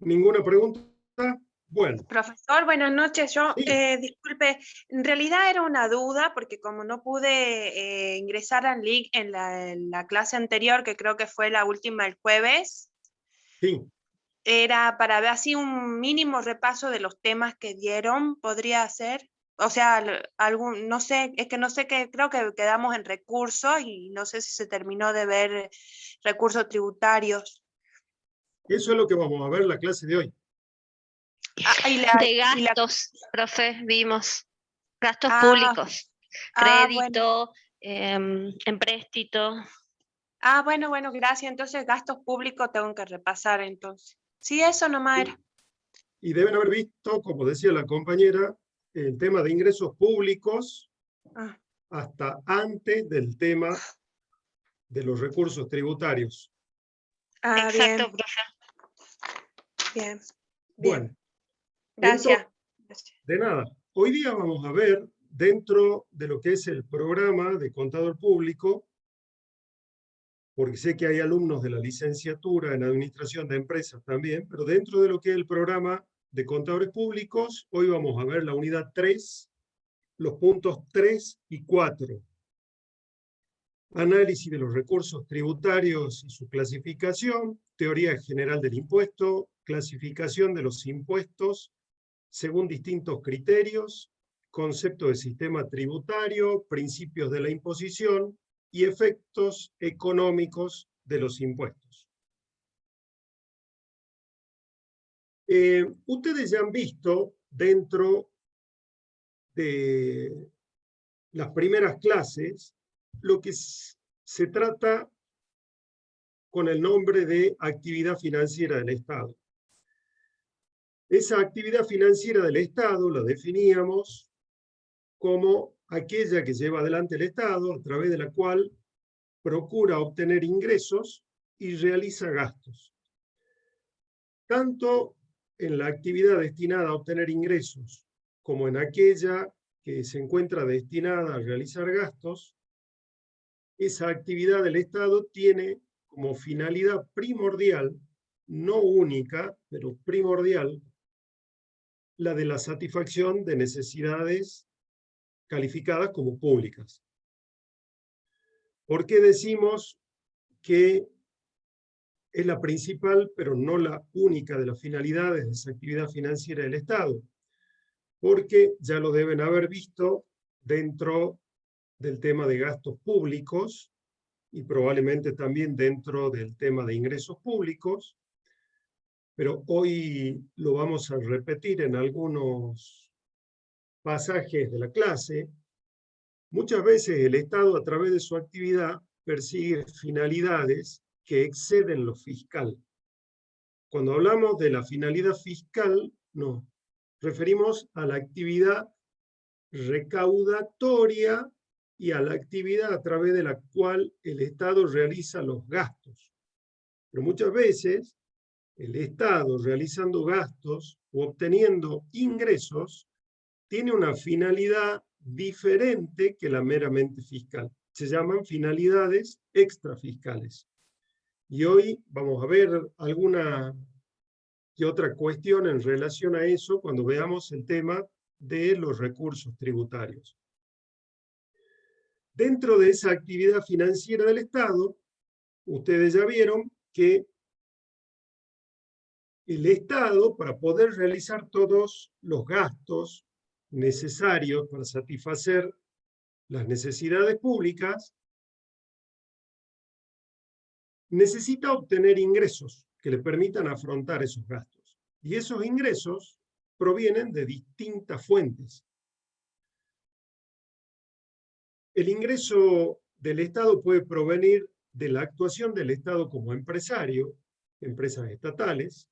¿Ninguna pregunta? Bueno, Profesor, buenas noches. sí, Disculpe, en realidad era una duda porque como no pude ingresar al link en la clase anterior, que creo que fue la última el jueves, sí. era para ver así un mínimo repaso de los temas que dieron, podría ser. O sea, algún, no sé, es que no sé qué, creo que quedamos en recursos y no sé si se terminó de ver recursos tributarios. Eso es lo que vamos a ver en la clase de hoy. Ah, De gastos, profe, vimos. Gastos ah, públicos, bueno. crédito, empréstito. Bueno, gracias. Entonces, gastos públicos tengo que repasar entonces. Sí, eso nomás Sí. era. Y deben haber visto, como decía la compañera, el tema de ingresos públicos Ah, hasta antes del tema de los recursos tributarios. Exacto, bien, profe. bien, Bueno, bien. entonces, Gracias. Gracias. de nada, hoy día vamos a ver dentro de lo que es el programa de contador público, porque sé que hay alumnos de la licenciatura en Administración de Empresas también, pero dentro de lo que es el programa de contadores públicos, hoy vamos a ver la unidad 3, los puntos 3 y 4. Análisis de los recursos tributarios y su clasificación, teoría general del impuesto, clasificación de los impuestos según distintos criterios, concepto de sistema tributario, principios de la imposición y efectos económicos de los impuestos. Ustedes ya han visto dentro de las primeras clases lo que se trata con el nombre de actividad financiera del Estado. Esa actividad financiera del Estado la definíamos como aquella que lleva adelante el Estado a través de la cual procura obtener ingresos y realiza gastos. Tanto en la actividad destinada a obtener ingresos como en aquella que se encuentra destinada a realizar gastos, esa actividad del Estado tiene como finalidad primordial, no única, pero primordial, la de la satisfacción de necesidades calificadas como públicas. ¿Por qué decimos que es la principal, pero no la única de las finalidades de esa actividad financiera del Estado? Porque ya lo deben haber visto dentro del tema de gastos públicos y probablemente también dentro del tema de ingresos públicos, pero hoy lo vamos a repetir en algunos pasajes de la clase. Muchas veces el Estado, a través de su actividad, persigue finalidades que exceden lo fiscal. Cuando hablamos de la finalidad fiscal, nos referimos a la actividad recaudatoria y a la actividad a través de la cual el Estado realiza los gastos. Pero muchas veces el Estado, realizando gastos o obteniendo ingresos, tiene una finalidad diferente que la meramente fiscal. Se llaman finalidades extrafiscales. Y hoy vamos a ver alguna y otra cuestión en relación a eso cuando veamos el tema de los recursos tributarios. Dentro de esa actividad financiera del Estado, ustedes ya vieron que el Estado, para poder realizar todos los gastos necesarios para satisfacer las necesidades públicas, necesita obtener ingresos que le permitan afrontar esos gastos. Y esos ingresos provienen de distintas fuentes. El ingreso del Estado puede provenir de la actuación del Estado como empresario, empresas estatales,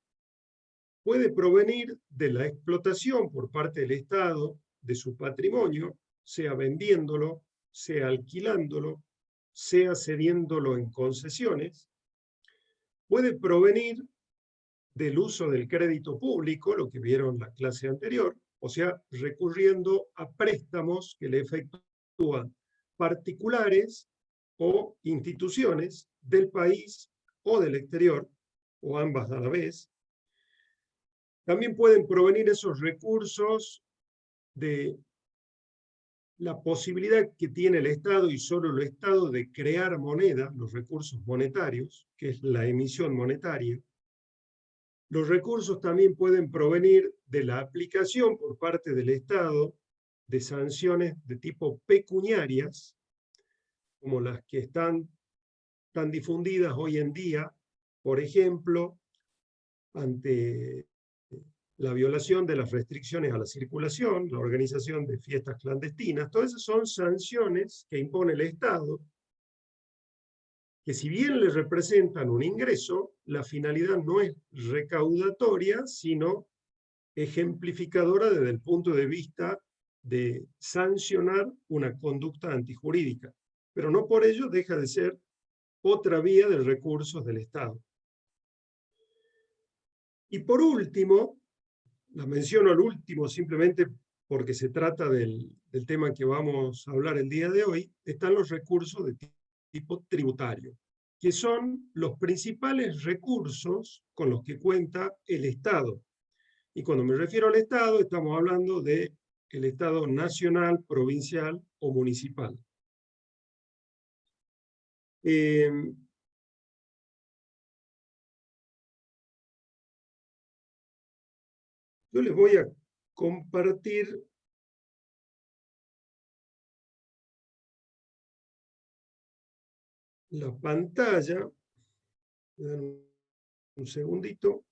puede provenir de la explotación por parte del Estado de su patrimonio, sea vendiéndolo, sea alquilándolo, sea cediéndolo en concesiones, puede provenir del uso del crédito público, lo que vieron en la clase anterior, o sea, recurriendo a préstamos que le efectúan particulares o instituciones del país o del exterior, o ambas a la vez, También pueden provenir esos recursos de la posibilidad que tiene el Estado y solo el Estado de crear moneda, los recursos monetarios, que es la emisión monetaria. Los recursos también pueden provenir de la aplicación por parte del Estado de sanciones de tipo pecuniarias, como las que están tan difundidas hoy en día, por ejemplo, ante la violación de las restricciones a la circulación, la organización de fiestas clandestinas. Todas esas son sanciones que impone el Estado, que si bien le representan un ingreso, la finalidad no es recaudatoria, sino ejemplificadora desde el punto de vista de sancionar una conducta antijurídica, pero no por ello deja de ser otra vía de recursos del Estado. Y por último, la menciono al último simplemente porque se trata del tema que vamos a hablar el día de hoy, están los recursos de tipo tributario, que son los principales recursos con los que cuenta el Estado. Y cuando me refiero al Estado, estamos hablando del Estado nacional, provincial o municipal. Yo les voy a compartir la pantalla. Un segundito.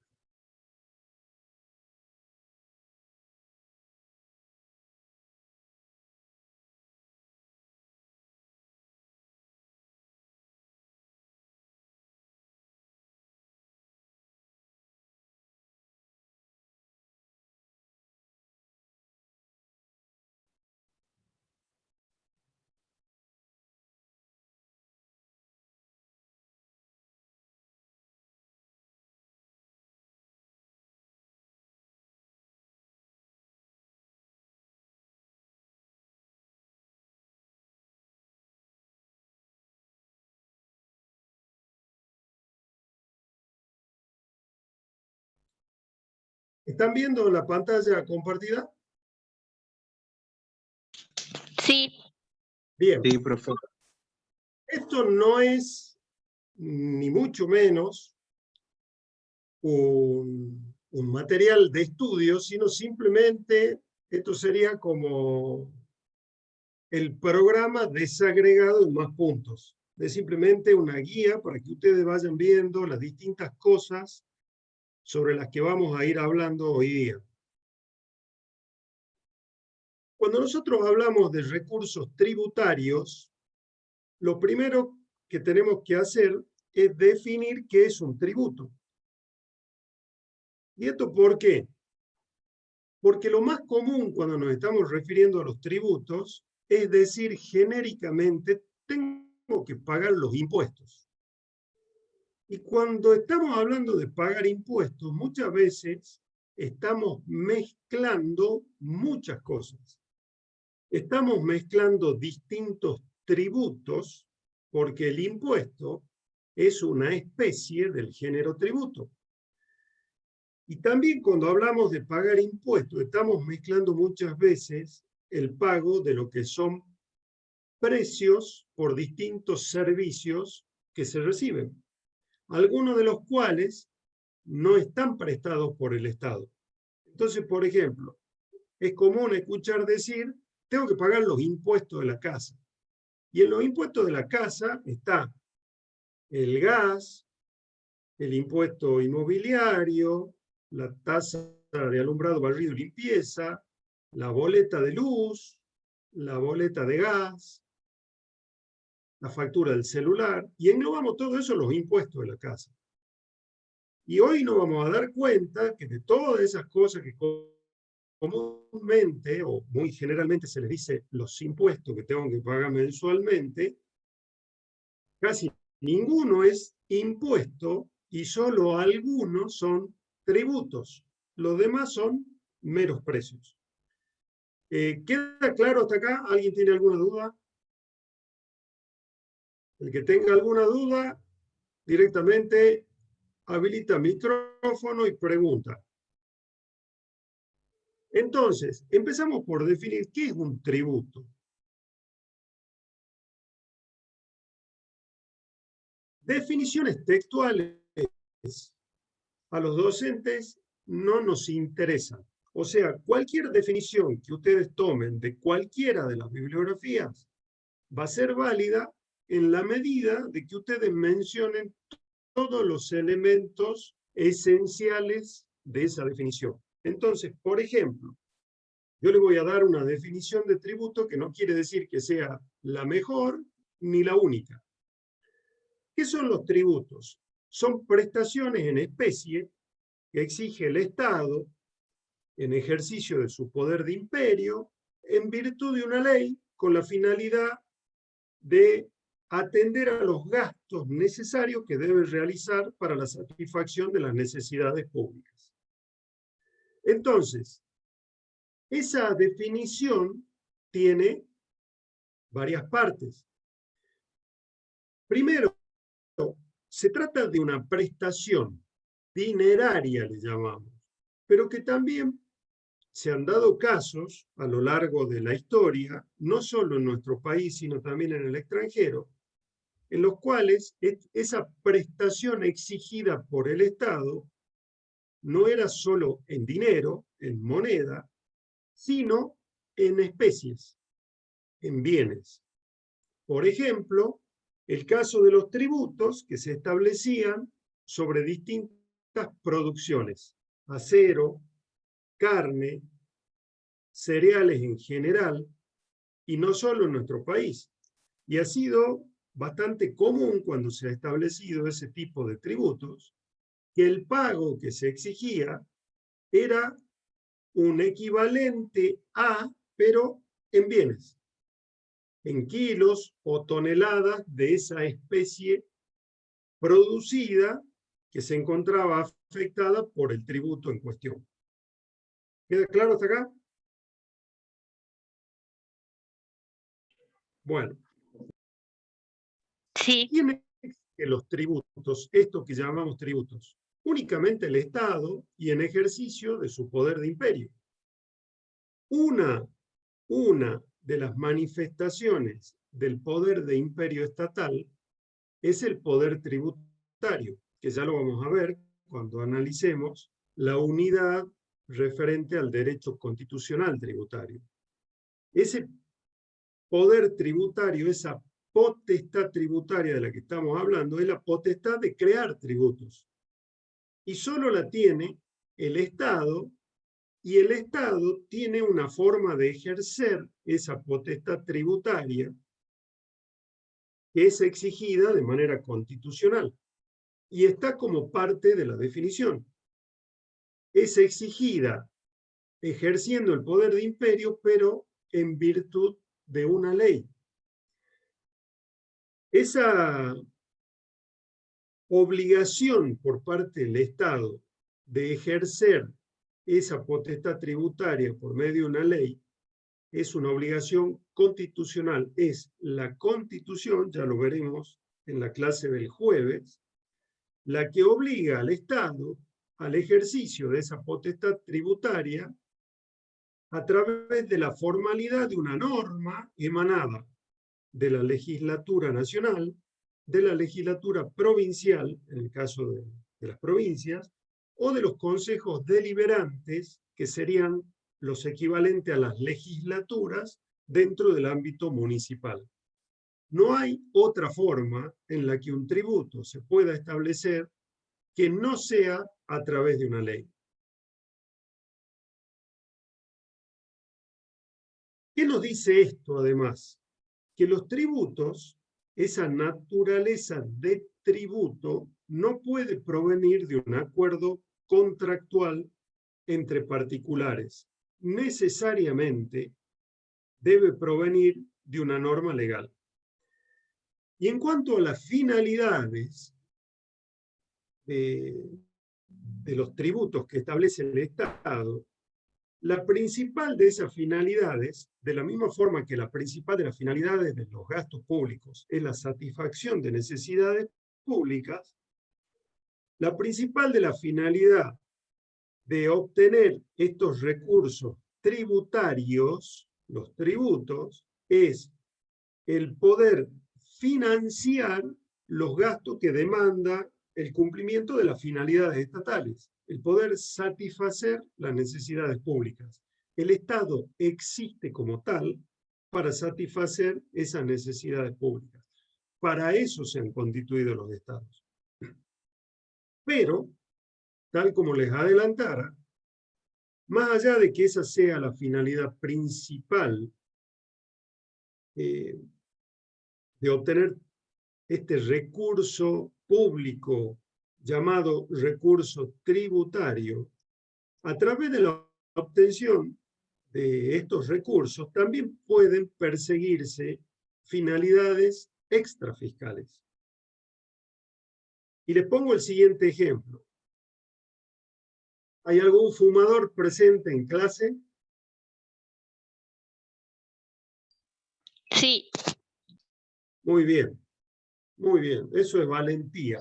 ¿Están viendo la pantalla compartida? Sí. Bien. Sí, profe. Esto no es ni mucho menos un material de estudio, sino simplemente esto sería como el programa desagregado en más puntos. Es simplemente una guía para que ustedes vayan viendo las distintas cosas sobre las que vamos a ir hablando hoy día. Cuando nosotros hablamos de recursos tributarios, lo primero que tenemos que hacer es definir qué es un tributo. ¿Y esto por qué? Porque lo más común cuando nos estamos refiriendo a los tributos es decir genéricamente, tengo que pagar los impuestos. Y cuando estamos hablando de pagar impuestos, muchas veces estamos mezclando muchas cosas. Estamos mezclando distintos tributos porque el impuesto es una especie del género tributo. Y también cuando hablamos de pagar impuestos, estamos mezclando muchas veces el pago de lo que son precios por distintos servicios que se reciben, algunos de los cuales no están prestados por el Estado. Entonces, por ejemplo, es común escuchar decir, tengo que pagar los impuestos de la casa. Y en los impuestos de la casa está el gas, el impuesto inmobiliario, la tasa de alumbrado, barrido y limpieza, la boleta de luz, la boleta de gas, la factura del celular, y englobamos todo eso en los impuestos de la casa. Y hoy nos vamos a dar cuenta que de todas esas cosas que comúnmente o muy generalmente se les dice los impuestos que tengo que pagar mensualmente, casi ninguno es impuesto y solo algunos son tributos. Los demás son meros precios. ¿Queda claro hasta acá? ¿Alguien tiene alguna duda? El que tenga alguna duda, directamente habilita micrófono y pregunta. Entonces, empezamos por definir qué es un tributo. Definiciones textuales a los docentes no nos interesan. O sea, cualquier definición que ustedes tomen de cualquiera de las bibliografías va a ser válida en la medida de que ustedes mencionen todos los elementos esenciales de esa definición. Entonces, por ejemplo, yo le voy a dar una definición de tributo que no quiere decir que sea la mejor ni la única. ¿Qué son los tributos? Son prestaciones en especie que exige el Estado en ejercicio de su poder de imperio en virtud de una ley con la finalidad de atender a los gastos necesarios que debe realizar para la satisfacción de las necesidades públicas. Entonces, esa definición tiene varias partes. Primero, se trata de una prestación dineraria, le llamamos, pero que también se han dado casos a lo largo de la historia, no solo en nuestro país, sino también en el extranjero, en los cuales esa prestación exigida por el Estado no era solo en dinero, en moneda, sino en especies, en bienes. Por ejemplo, el caso de los tributos que se establecían sobre distintas producciones, acero, carne, cereales en general, y no solo en nuestro país. Y ha sido bastante común cuando se ha establecido ese tipo de tributos, que el pago que se exigía era un equivalente a, pero en bienes, en kilos o toneladas de esa especie producida que se encontraba afectada por el tributo en cuestión. ¿Queda claro hasta acá? Bueno. Sí. ¿Quién exige los tributos, esto que llamamos tributos? Únicamente el Estado y en ejercicio de su poder de imperio. Una de las manifestaciones del poder de imperio estatal es el poder tributario, que ya lo vamos a ver cuando analicemos la unidad referente al derecho constitucional tributario. Ese poder tributario, esa potestad tributaria de la que estamos hablando, es la potestad de crear tributos. Y solo la tiene el Estado, y el Estado tiene una forma de ejercer esa potestad tributaria que es exigida de manera constitucional y está como parte de la definición. Es exigida ejerciendo el poder de imperio, pero en virtud de una ley. Esa obligación por parte del Estado de ejercer esa potestad tributaria por medio de una ley es una obligación constitucional. Es la Constitución, ya lo veremos en la clase del jueves, la que obliga al Estado al ejercicio de esa potestad tributaria a través de la formalidad de una norma emanada de la legislatura nacional, de la legislatura provincial, en el caso de las provincias, o de los consejos deliberantes, que serían los equivalentes a las legislaturas dentro del ámbito municipal. No hay otra forma en la que un tributo se pueda establecer que no sea a través de una ley. ¿Qué nos dice esto además? Que los tributos, esa naturaleza de tributo, no puede provenir de un acuerdo contractual entre particulares. Necesariamente debe provenir de una norma legal. Y en cuanto a las finalidades de los tributos que establece el Estado, la principal de esas finalidades, de la misma forma que la principal de las finalidades de los gastos públicos es la satisfacción de necesidades públicas, la principal de la finalidad de obtener estos recursos tributarios, los tributos, es el poder financiar los gastos que demanda el cumplimiento de las finalidades estatales, el poder satisfacer las necesidades públicas. El Estado existe como tal para satisfacer esas necesidades públicas. Para eso se han constituido los estados. Pero, tal como les adelantara, más allá de que esa sea la finalidad principal de obtener este recurso público llamado recurso tributario, a través de la obtención de estos recursos también pueden perseguirse finalidades extrafiscales. Y les pongo el siguiente ejemplo. ¿Hay algún fumador presente en clase? Sí. Muy bien, eso es valentía.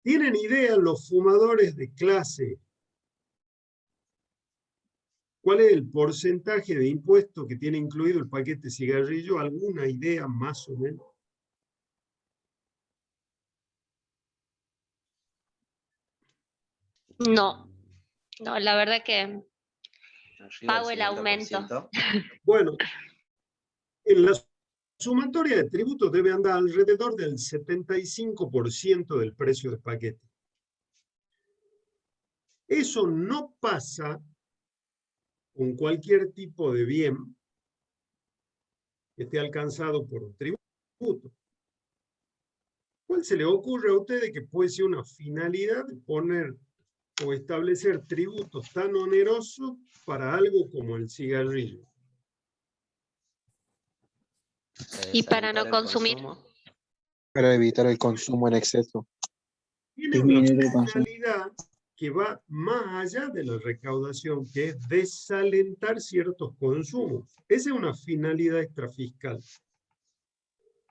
¿Tienen idea los fumadores de clase cuál es el porcentaje de impuesto que tiene incluido el paquete de cigarrillo? ¿Alguna idea más o menos? No, la verdad que pago el aumento. Bueno, en la sumatoria de tributos debe andar alrededor del 75% del precio del paquete. Eso no pasa con cualquier tipo de bien que esté alcanzado por un tributo. ¿Cuál se le ocurre a ustedes que puede ser una finalidad de poner o establecer tributos tan onerosos para algo como el cigarrillo? Y para no consumir. Para evitar el consumo en exceso. Tiene una finalidad que va más allá de la recaudación, que es desalentar ciertos consumos. Esa es una finalidad extrafiscal.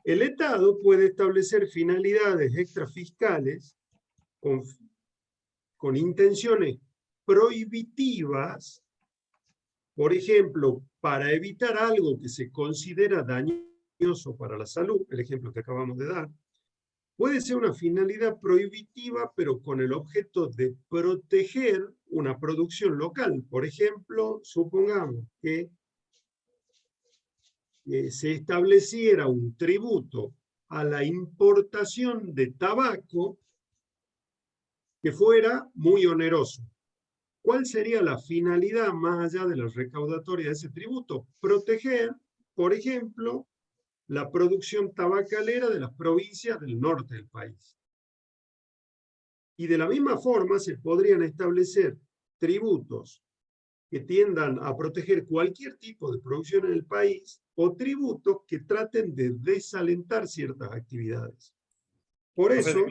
El Estado puede establecer finalidades extrafiscales con intenciones prohibitivas, por ejemplo, para evitar algo que se considera dañoso para la salud, el ejemplo que acabamos de dar. Puede ser una finalidad prohibitiva, pero con el objeto de proteger una producción local. Por ejemplo, supongamos que se estableciera un tributo a la importación de tabaco que fuera muy oneroso. ¿Cuál sería la finalidad más allá de la recaudatoria de ese tributo? Proteger, por ejemplo, la producción tabacalera de las provincias del norte del país. Y de la misma forma se podrían establecer tributos que tiendan a proteger cualquier tipo de producción en el país o tributos que traten de desalentar ciertas actividades. Por eso...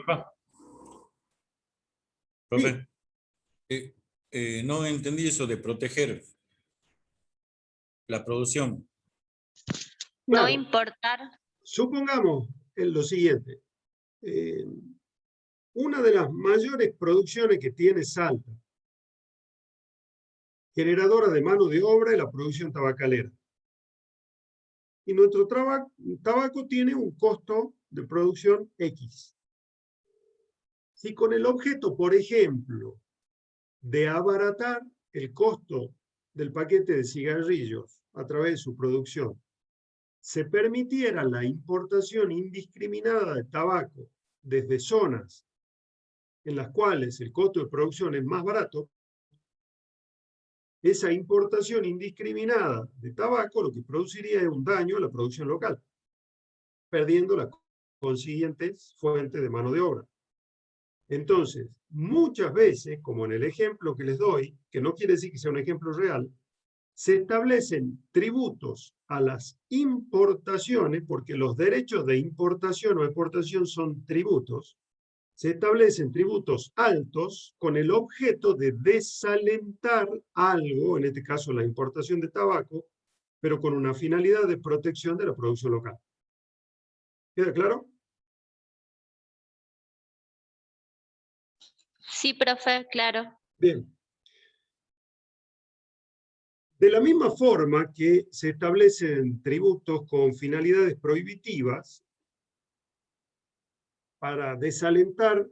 Profe, no entendí eso de proteger la producción. No Claro, importar. supongamos lo siguiente. Una de las mayores producciones que tiene Salta, generadora de mano de obra, es la producción tabacalera. Y nuestro tabaco tiene un costo de producción X. Si con el objeto, por ejemplo, de abaratar el costo del paquete de cigarrillos a través de su producción, se permitiera la importación indiscriminada de tabaco desde zonas en las cuales el costo de producción es más barato, esa importación indiscriminada de tabaco lo que produciría es un daño a la producción local, perdiendo las consiguientes fuentes de mano de obra. Entonces, muchas veces, como en el ejemplo que les doy, que no quiere decir que sea un ejemplo real, se establecen tributos a las importaciones, porque los derechos de importación o exportación son tributos. Se establecen tributos altos con el objeto de desalentar algo, en este caso la importación de tabaco, pero con una finalidad de protección de la producción local. ¿Queda claro? Sí, profe, claro. Bien. De la misma forma que se establecen tributos con finalidades prohibitivas para desalentar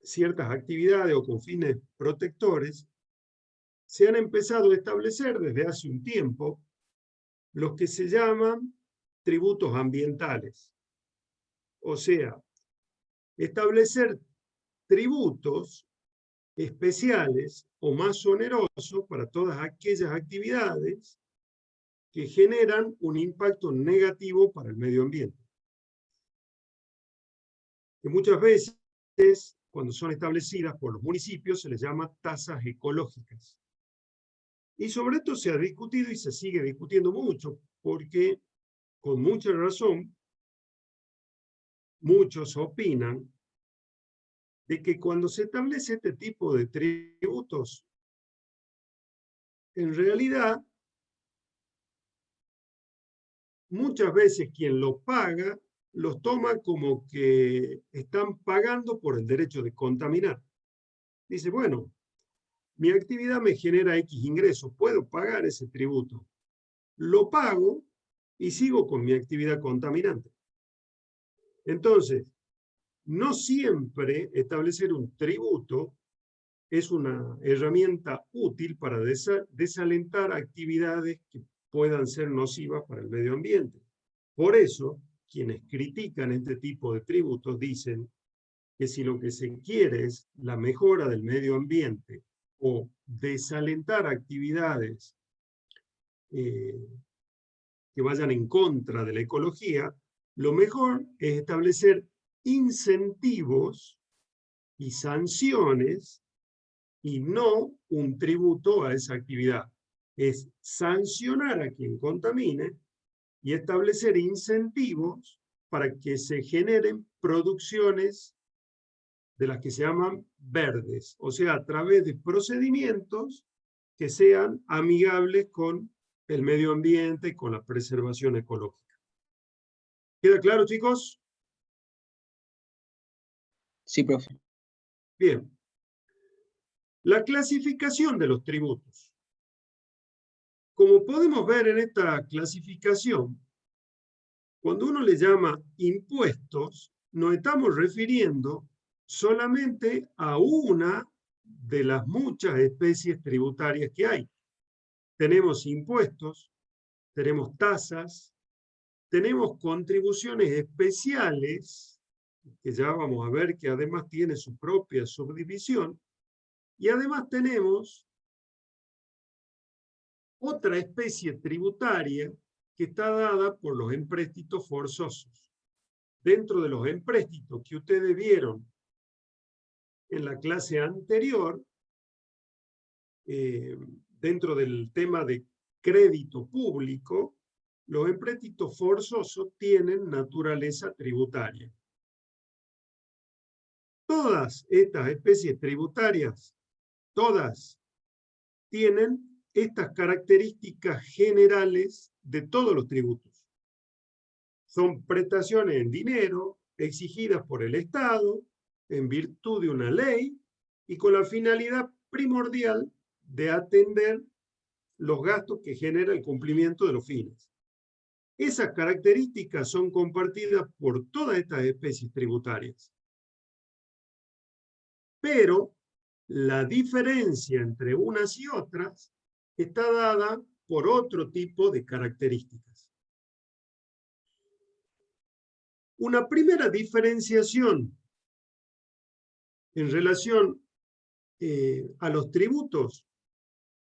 ciertas actividades o con fines protectores, se han empezado a establecer desde hace un tiempo los que se llaman tributos ambientales. O sea, establecer tributos especiales o más onerosos para todas aquellas actividades que generan un impacto negativo para el medio ambiente. Que muchas veces, cuando son establecidas por los municipios, se les llama tasas ecológicas. Y sobre esto se ha discutido y se sigue discutiendo mucho, porque con mucha razón, muchos opinan de que cuando se establece este tipo de tributos, en realidad, muchas veces quien los paga, los toma como que están pagando por el derecho de contaminar. Dice, bueno, mi actividad me genera X ingresos, puedo pagar ese tributo. Lo pago y sigo con mi actividad contaminante. Entonces, no siempre establecer un tributo es una herramienta útil para desalentar actividades que puedan ser nocivas para el medio ambiente. Por eso, quienes critican este tipo de tributos dicen que si lo que se quiere es la mejora del medio ambiente o desalentar actividades que vayan en contra de la ecología, lo mejor es establecer incentivos y sanciones y no un tributo a esa actividad. Es sancionar a quien contamine y establecer incentivos para que se generen producciones de las que se llaman verdes, o sea, a través de procedimientos que sean amigables con el medio ambiente y con la preservación ecológica. ¿Queda claro, chicos? Sí, profe. Bien. La clasificación de los tributos. Como podemos ver en esta clasificación, cuando uno le llama impuestos, nos estamos refiriendo solamente a una de las muchas especies tributarias que hay. Tenemos impuestos, tenemos tasas, tenemos contribuciones especiales, que ya vamos a ver que además tiene su propia subdivisión, y además tenemos otra especie tributaria que está dada por los empréstitos forzosos. Dentro de los empréstitos que ustedes vieron en la clase anterior, dentro del tema de crédito público, los empréstitos forzosos tienen naturaleza tributaria. Todas estas especies tributarias, todas, tienen estas características generales de todos los tributos. Son prestaciones en dinero exigidas por el Estado en virtud de una ley y con la finalidad primordial de atender los gastos que genera el cumplimiento de los fines. Esas características son compartidas por todas estas especies tributarias. Pero la diferencia entre unas y otras está dada por otro tipo de características. Una primera diferenciación en relación a los tributos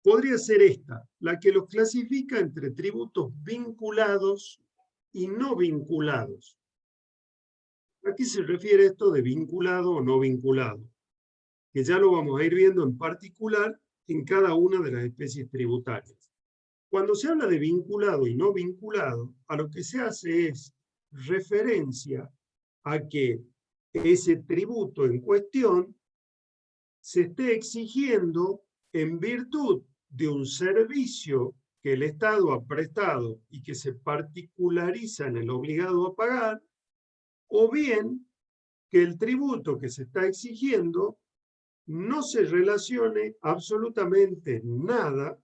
podría ser esta, la que los clasifica entre tributos vinculados y no vinculados. ¿A qué se refiere esto de vinculado o no vinculado? Que ya lo vamos a ir viendo en particular en cada una de las especies tributarias. Cuando se habla de vinculado y no vinculado, a lo que se hace es referencia a que ese tributo en cuestión se esté exigiendo en virtud de un servicio que el Estado ha prestado y que se particulariza en el obligado a pagar, o bien que el tributo que se está exigiendo no se relacione absolutamente nada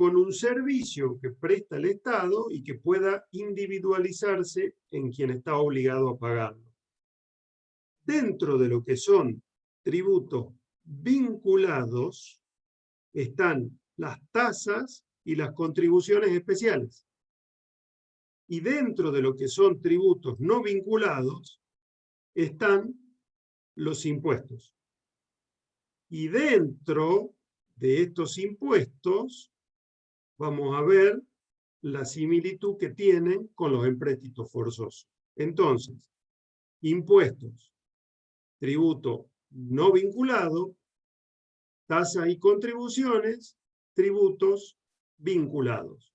con un servicio que presta el Estado y que pueda individualizarse en quien está obligado a pagarlo. Dentro de lo que son tributos vinculados están las tasas y las contribuciones especiales. Y dentro de lo que son tributos no vinculados están los impuestos. Y dentro de estos impuestos vamos a ver la similitud que tienen con los empréstitos forzosos. Entonces, impuestos, tributo no vinculado, tasas y contribuciones, tributos vinculados.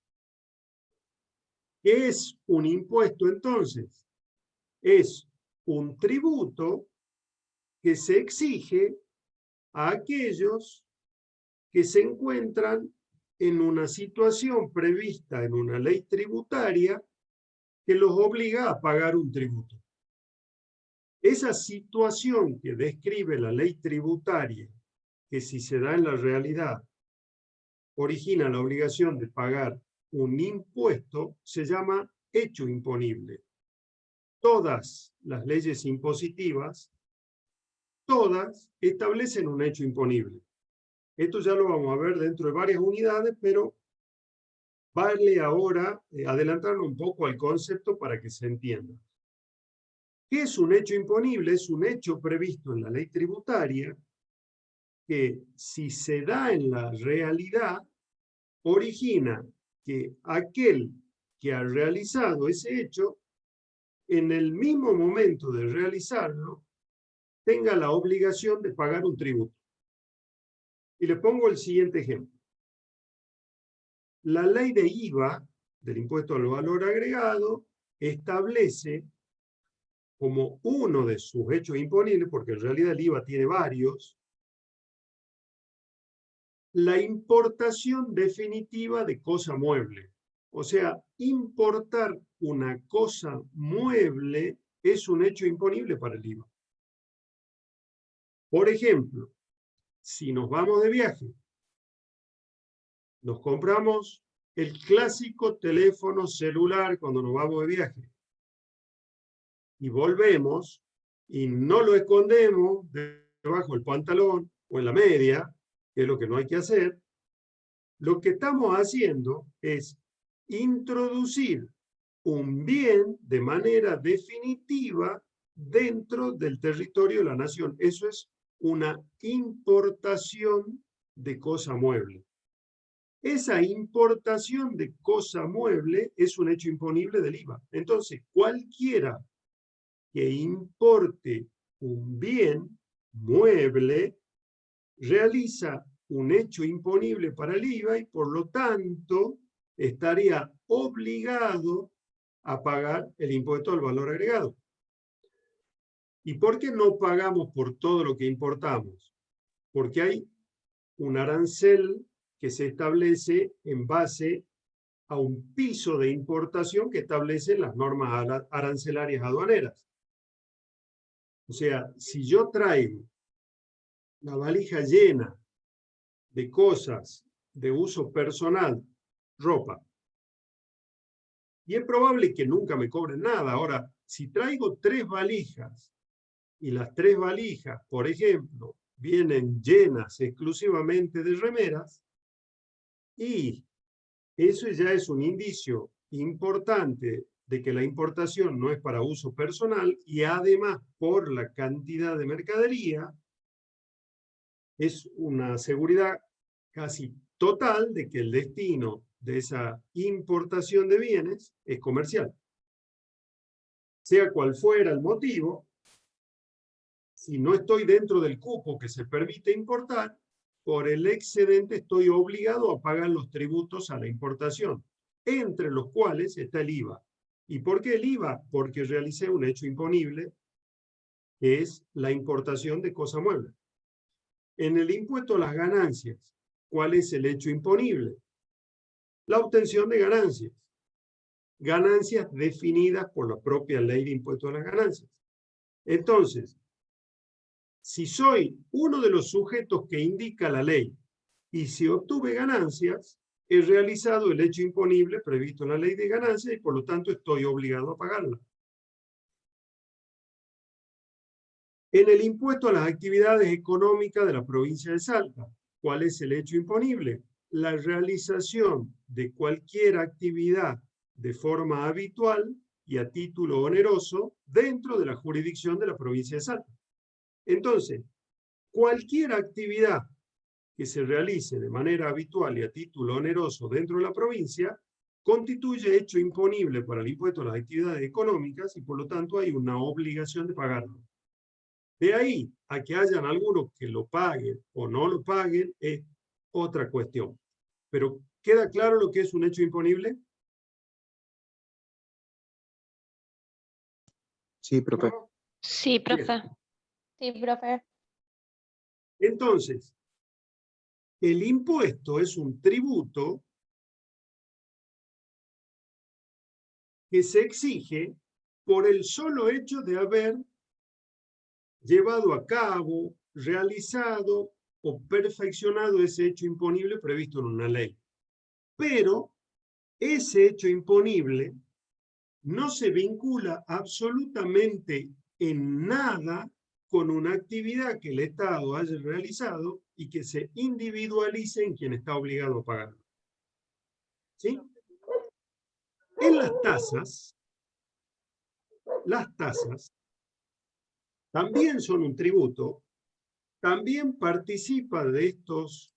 ¿Qué es un impuesto entonces? Es un tributo que se exige a aquellos que se encuentran en una situación prevista en una ley tributaria que los obliga a pagar un tributo. Esa situación que describe la ley tributaria, que si se da en la realidad, origina la obligación de pagar un impuesto, se llama hecho imponible. Todas las leyes impositivas, todas establecen un hecho imponible. Esto ya lo vamos a ver dentro de varias unidades, pero vale ahora adelantarnos un poco al concepto para que se entienda. ¿Qué es un hecho imponible? Es un hecho previsto en la ley tributaria que, si se da en la realidad, origina que aquel que ha realizado ese hecho, en el mismo momento de realizarlo, tenga la obligación de pagar un tributo. Y le pongo el siguiente ejemplo. La ley de IVA, del impuesto al valor agregado, establece como uno de sus hechos imponibles, porque en realidad el IVA tiene varios, la importación definitiva de cosa mueble. O sea, importar una cosa mueble es un hecho imponible para el IVA. Por ejemplo, si nos vamos de viaje, nos compramos el clásico teléfono celular cuando nos vamos de viaje y volvemos y no lo escondemos debajo del pantalón o en la media, que es lo que no hay que hacer, lo que estamos haciendo es introducir un bien de manera definitiva dentro del territorio de la nación. Eso es una importación de cosa mueble. Esa importación de cosa mueble es un hecho imponible del IVA. Entonces, cualquiera que importe un bien mueble realiza un hecho imponible para el IVA y por lo tanto estaría obligado a pagar el impuesto al valor agregado. ¿Y por qué no pagamos por todo lo que importamos? Porque hay un arancel que se establece en base a un piso de importación que establecen las normas arancelarias aduaneras. O sea, si yo traigo la valija llena de cosas de uso personal, ropa, y es probable que nunca me cobren nada. Ahora, si traigo 3 valijas, y las 3 valijas, por ejemplo, vienen llenas exclusivamente de remeras, y eso ya es un indicio importante de que la importación no es para uso personal, y además por la cantidad de mercadería, es una seguridad casi total de que el destino de esa importación de bienes es comercial. Sea cual fuera el motivo, si no estoy dentro del cupo que se permite importar, por el excedente estoy obligado a pagar los tributos a la importación, entre los cuales está el IVA. ¿Y por qué el IVA? Porque realicé un hecho imponible, que es la importación de cosa mueble. En el impuesto a las ganancias, ¿cuál es el hecho imponible? La obtención de ganancias. Ganancias definidas por la propia ley de impuesto a las ganancias. Entonces, si soy uno de los sujetos que indica la ley y si obtuve ganancias, he realizado el hecho imponible previsto en la ley de ganancias y por lo tanto estoy obligado a pagarla. En el impuesto a las actividades económicas de la provincia de Salta, ¿cuál es el hecho imponible? La realización de cualquier actividad de forma habitual y a título oneroso dentro de la jurisdicción de la provincia de Salta. Entonces, cualquier actividad que se realice de manera habitual y a título oneroso dentro de la provincia constituye hecho imponible para el impuesto a las actividades económicas y por lo tanto hay una obligación de pagarlo. De ahí a que hayan algunos que lo paguen o no lo paguen es otra cuestión. Pero ¿queda claro lo que es un hecho imponible? Sí, profe. Sí, profe. Bien. Sí, profe. Entonces, el impuesto es un tributo que se exige por el solo hecho de haber llevado a cabo, realizado o perfeccionado ese hecho imponible previsto en una ley. Pero ese hecho imponible no se vincula absolutamente en nada con una actividad que el Estado haya realizado y que se individualice en quien está obligado a pagarlo. ¿Sí? En las tasas también son un tributo, también participa de estos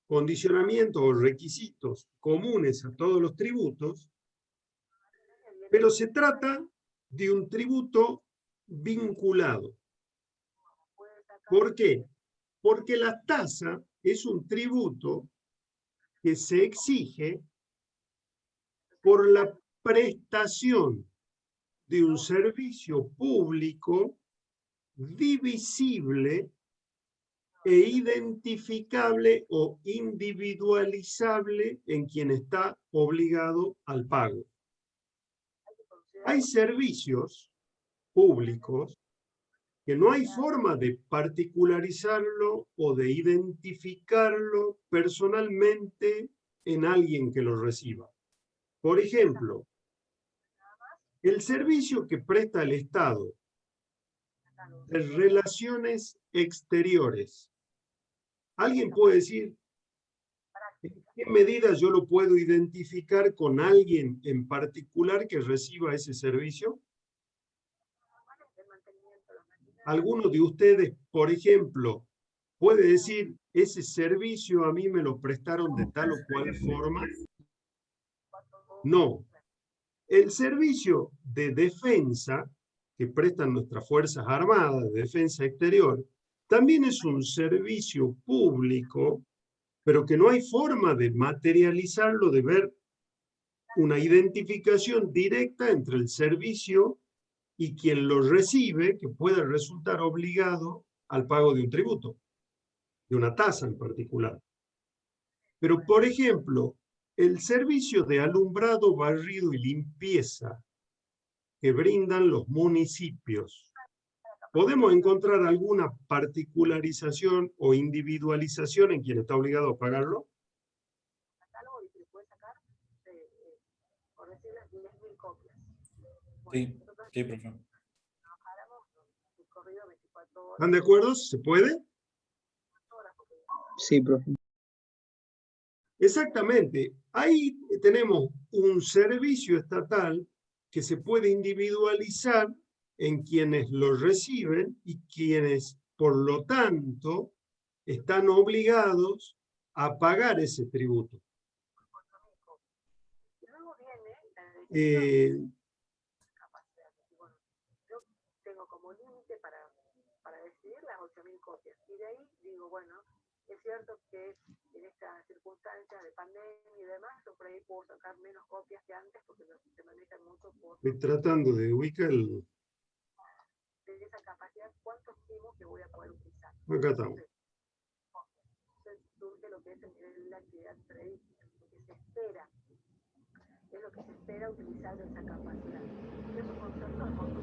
condicionamientos o requisitos comunes a todos los tributos, pero se trata de un tributo vinculado. ¿Por qué? Porque la tasa es un tributo que se exige por la prestación de un servicio público divisible e identificable o individualizable en quien está obligado al pago. Hay servicios públicos que no hay forma de particularizarlo o de identificarlo personalmente en alguien que lo reciba. Por ejemplo, el servicio que presta el Estado de relaciones exteriores. ¿Alguien puede decir en qué medida yo lo puedo identificar con alguien en particular que reciba ese servicio? ¿Alguno de ustedes, por ejemplo, puede decir ese servicio a mí me lo prestaron de tal o cual forma? No. El servicio de defensa que prestan nuestras Fuerzas Armadas de Defensa Exterior también es un servicio público, pero que no hay forma de materializarlo, de ver una identificación directa entre el servicio y quien lo recibe, que pueda resultar obligado al pago de un tributo, de una tasa en particular. Pero, por ejemplo, el servicio de alumbrado, barrido y limpieza que brindan los municipios, ¿podemos encontrar alguna particularización o individualización en quien está obligado a pagarlo? Sí, sí, profe. ¿Están de acuerdo? ¿Se puede? Sí, profe. Exactamente. Ahí tenemos un servicio estatal que se puede individualizar en quienes lo reciben y quienes, por lo tanto, están obligados a pagar ese tributo. Tengo como límite para decidir las 8.000 copias. Y de ahí digo, bueno, es cierto que en estas circunstancias de pandemia y demás, yo por ahí puedo sacar menos copias que antes porque se manejan mucho por... Estoy tratando de ubicar el... De esa capacidad, ¿cuánto estimo que voy a poder utilizar? Acá estamos. Entonces surge lo que es el nivel de la actividad prevista, lo que se espera. Es lo que se espera utilizar de esa capacidad. Es un concepto de costo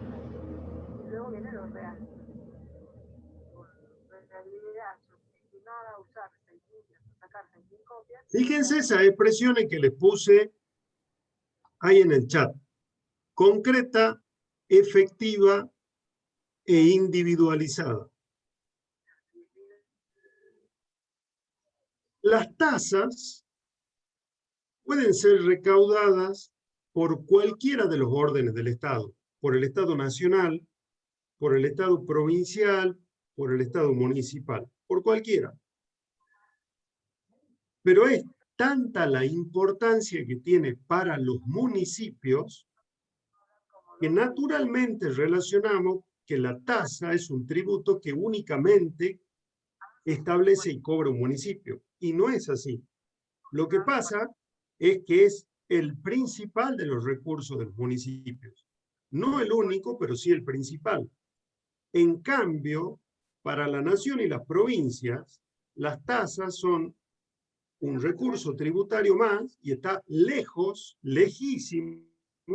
y luego viene lo real. Con realidad, yo estimo nada a usar 6.000, sacar 6.000 copias. Fíjense esas expresiones que les puse ahí en el chat. Concreta, efectiva e individualizada. Las tasas pueden ser recaudadas por cualquiera de los órdenes del Estado, por el Estado nacional, por el Estado provincial, por el Estado municipal, por cualquiera. Pero es tanta la importancia que tiene para los municipios que naturalmente relacionamos que la tasa es un tributo que únicamente establece y cobra un municipio. Y no es así. Lo que pasa es que es el principal de los recursos de los municipios. No el único, pero sí el principal. En cambio, para la nación y las provincias, las tasas son un recurso tributario más y está lejos, lejísimo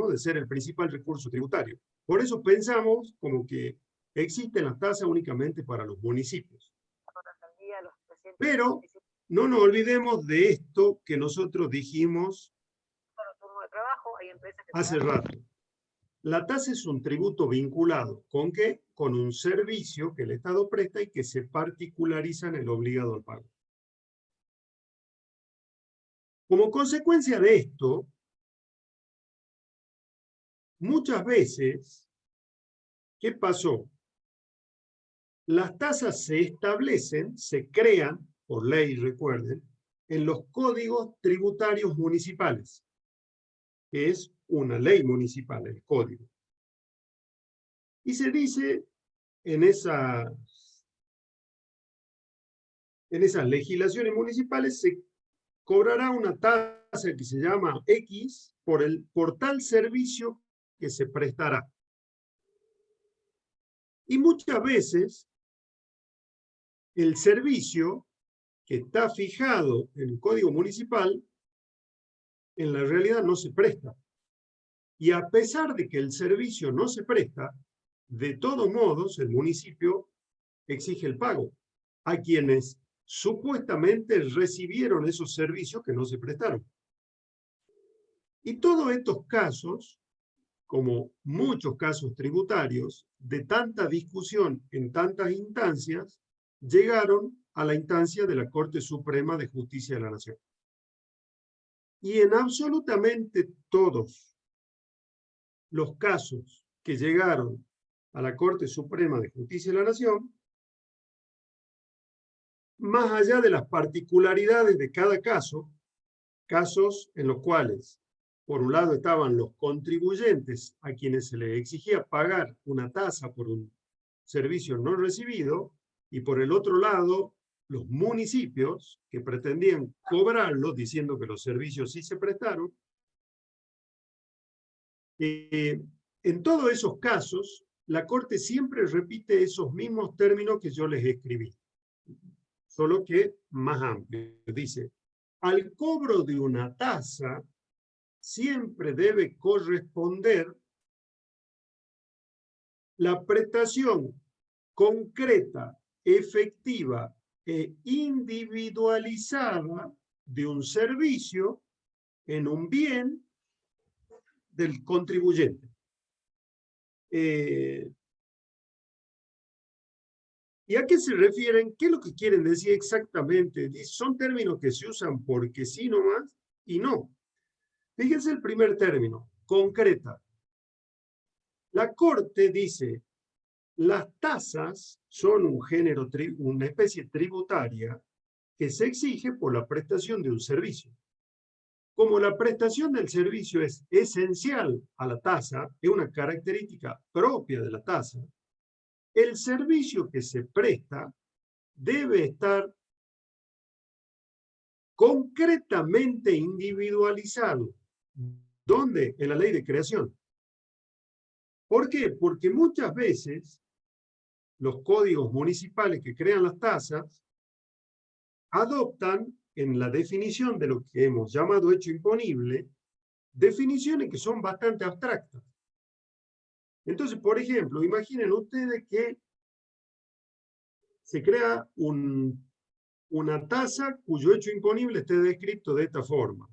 de ser el principal recurso tributario. Por eso pensamos como que existen las tasas únicamente para los municipios. Pero no nos olvidemos de esto que nosotros dijimos hace rato. La tasa es un tributo vinculado. ¿Con qué? Con un servicio que el Estado presta y que se particulariza en el obligado al pago. Como consecuencia de esto, muchas veces, ¿qué pasó? Las tasas se establecen, se crean, por ley, recuerden, en los códigos tributarios municipales, que es una ley municipal, el código. Y se dice en esas legislaciones municipales se cobrará una tasa que se llama X por tal servicio que se prestará. Y muchas veces el servicio que está fijado en el código municipal en la realidad no se presta. Y a pesar de que el servicio no se presta, de todos modos el municipio exige el pago a quienes supuestamente recibieron esos servicios que no se prestaron. Y todos estos casos, como muchos casos tributarios, de tanta discusión en tantas instancias, llegaron a la instancia de la Corte Suprema de Justicia de la Nación. Y en absolutamente todos los casos que llegaron a la Corte Suprema de Justicia de la Nación, más allá de las particularidades de cada caso, casos en los cuales, por un lado, estaban los contribuyentes a quienes se les exigía pagar una tasa por un servicio no recibido, y por el otro lado, los municipios que pretendían cobrarlo, diciendo que los servicios sí se prestaron. En todos esos casos, la Corte siempre repite esos mismos términos que yo les escribí, solo que más amplio. Dice, al cobro de una tasa siempre debe corresponder la prestación concreta, efectiva e individualizada de un servicio en un bien del contribuyente. ¿Y a qué se refieren? ¿Qué es lo que quieren decir exactamente? Son términos que se usan porque sí nomás y no. Fíjense el primer término, concreta. La Corte dice, las tasas son un género, una especie tributaria que se exige por la prestación de un servicio. Como la prestación del servicio es esencial a la tasa, es una característica propia de la tasa, el servicio que se presta debe estar concretamente individualizado. ¿Dónde? En la ley de creación. ¿Por qué? Porque muchas veces los códigos municipales que crean las tasas adoptan en la definición de lo que hemos llamado hecho imponible, definiciones que son bastante abstractas. Entonces, por ejemplo, imaginen ustedes que se crea un una tasa cuyo hecho imponible esté descrito de esta forma.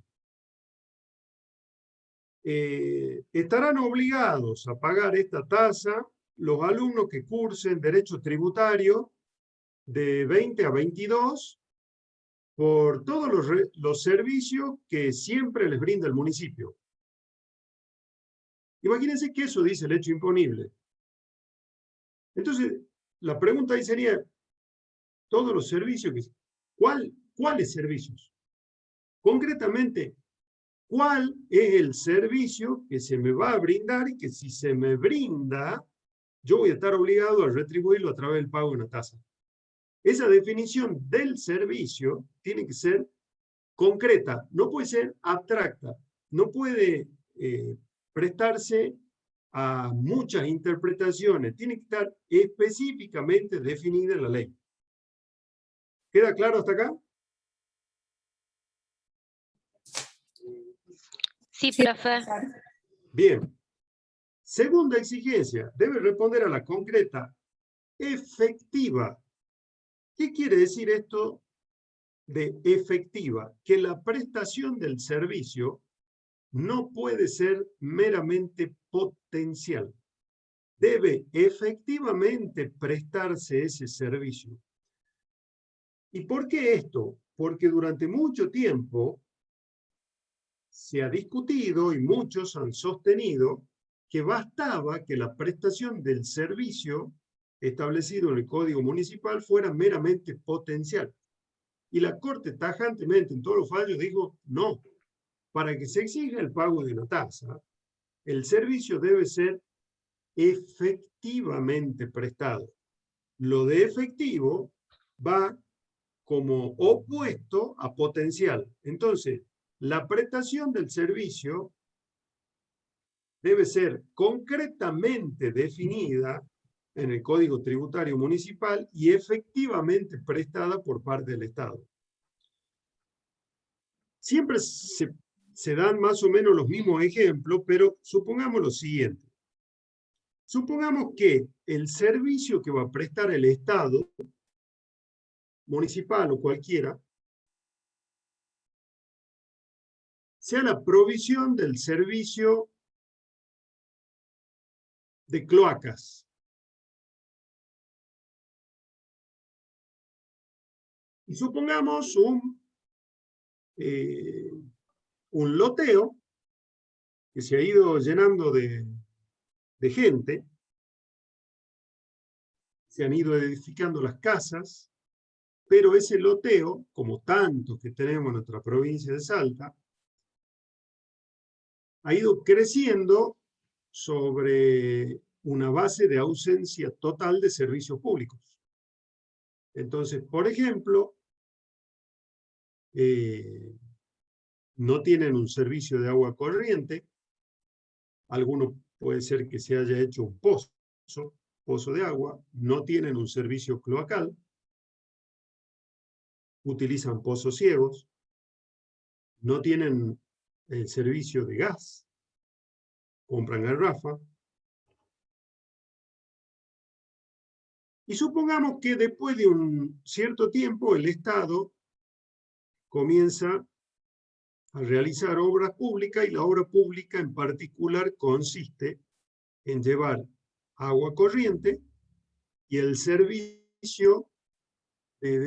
Estarán obligados a pagar esta tasa los alumnos que cursen Derecho Tributario de 20 a 22 por todos los servicios que siempre les brinda el municipio. Imagínense que eso dice el hecho imponible. Entonces, la pregunta ahí sería, todos los servicios, ¿cuáles servicios? Concretamente, ¿cuál es el servicio que se me va a brindar y que si se me brinda, yo voy a estar obligado a retribuirlo a través del pago de una tasa? Esa definición del servicio tiene que ser concreta, no puede ser abstracta, no puede prestarse a muchas interpretaciones, tiene que estar específicamente definida en la ley. ¿Queda claro hasta acá? Sí, profe. Bien. Segunda exigencia, debe responder a la concreta efectiva. ¿Qué quiere decir esto de efectiva? Que la prestación del servicio no puede ser meramente potencial. Debe efectivamente prestarse ese servicio. ¿Y por qué esto? Porque durante mucho tiempo se ha discutido y muchos han sostenido que bastaba que la prestación del servicio establecido en el Código Municipal fuera meramente potencial. Y la Corte tajantemente en todos los fallos dijo, no, para que se exija el pago de una tasa, el servicio debe ser efectivamente prestado. Lo de efectivo va como opuesto a potencial. Entonces, la prestación del servicio debe ser concretamente definida en el Código Tributario Municipal y efectivamente prestada por parte del Estado. Siempre se dan más o menos los mismos ejemplos, pero supongamos lo siguiente. Supongamos que el servicio que va a prestar el Estado, municipal o cualquiera, sea la provisión del servicio de cloacas. Y supongamos un loteo que se ha ido llenando de gente, se han ido edificando las casas, pero ese loteo, como tantos que tenemos en nuestra provincia de Salta, ha ido creciendo sobre una base de ausencia total de servicios públicos. Entonces, por ejemplo, no tienen un servicio de agua corriente, alguno puede ser que se haya hecho un pozo de agua, no tienen un servicio cloacal, utilizan pozos ciegos, no tienen el servicio de gas, compran garrafa. Y supongamos que después de un cierto tiempo el Estado comienza a realizar obras públicas y la obra pública en particular consiste en llevar agua corriente y el servicio de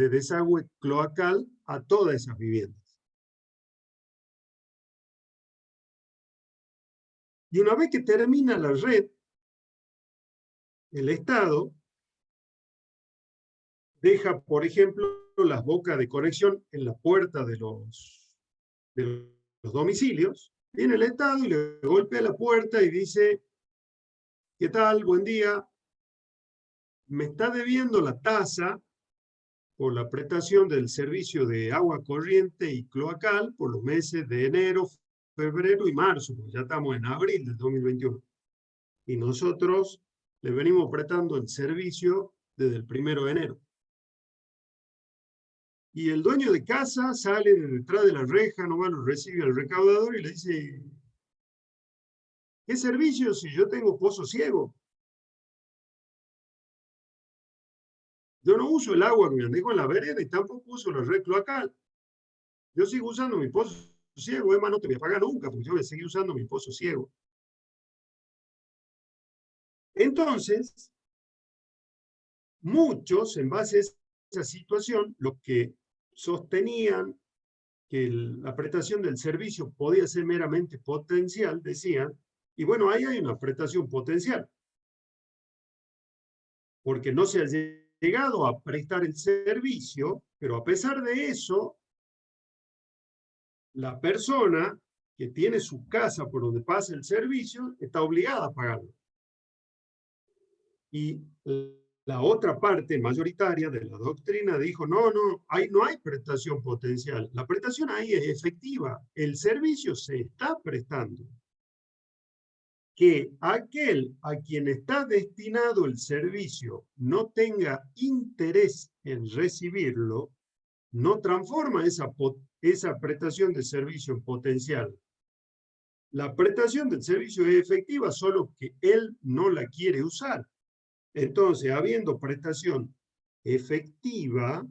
desagüe cloacal a todas esas viviendas. Y una vez que termina la red, el Estado deja, por ejemplo, las bocas de conexión en la puerta de los domicilios. Viene el Estado y le golpea la puerta y dice, ¿qué tal? Buen día. Me está debiendo la tasa por la prestación del servicio de agua corriente y cloacal por los meses de enero, febrero y marzo, porque ya estamos en abril del 2021. Y nosotros le venimos prestando el servicio desde el 1 de enero. Y el dueño de casa sale de detrás de la reja, nomás lo recibe al recaudador y le dice, ¿qué servicio si yo tengo pozo ciego? Yo no uso el agua que me dejo en la vereda y tampoco uso la red cloacal. Yo sigo usando mi pozo ciego, no te voy a pagar nunca, porque yo voy a seguir usando mi pozo ciego. Entonces, muchos, en base a esa situación, los que sostenían que la prestación del servicio podía ser meramente potencial, decían, y bueno, ahí hay una prestación potencial, porque no se ha llegado a prestar el servicio, pero a pesar de eso, la persona que tiene su casa por donde pasa el servicio está obligada a pagarlo. Y la otra parte mayoritaria de la doctrina dijo, no, ahí no hay prestación potencial. La prestación ahí es efectiva. El servicio se está prestando. Que aquel a quien está destinado el servicio no tenga interés en recibirlo, no transforma esa prestación de servicio en potencial. La prestación del servicio es efectiva, solo que él no la quiere usar. Entonces, habiendo prestación efectiva,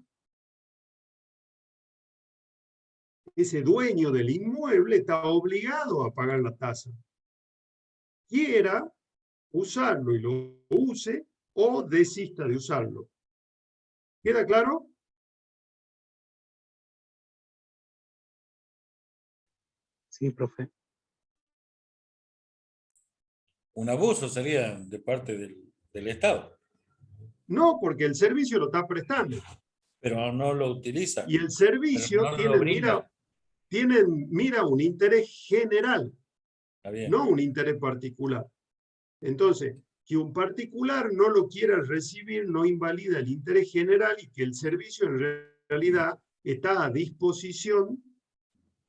ese dueño del inmueble está obligado a pagar la tasa. Quiera usarlo y lo use o desista de usarlo. ¿Queda claro? Sí, profe. Un abuso sería de parte del Estado, No, porque el servicio lo está prestando. pero no lo utiliza, Y el pero servicio no lo brinda. mira un interés general, Está bien. no un interés particular. Entonces, que un particular no lo quiera recibir no invalida el interés general y que el servicio en realidad está a disposición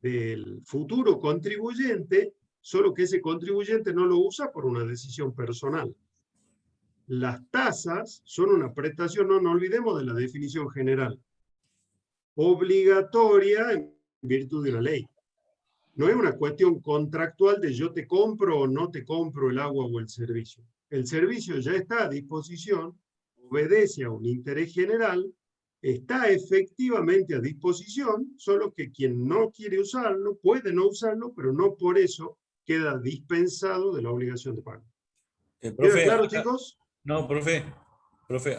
del futuro contribuyente, solo que ese contribuyente no lo usa por una decisión personal. Las tasas son una prestación, no olvidemos de la definición general, obligatoria en virtud de una ley. No es una cuestión contractual de yo te compro o no te compro el agua o el servicio. El servicio ya está a disposición, obedece a un interés general, está efectivamente a disposición, solo que quien no quiere usarlo puede no usarlo, pero no por eso queda dispensado de la obligación de pago. ¿Queda Profe, claro, acá, chicos? no, profe,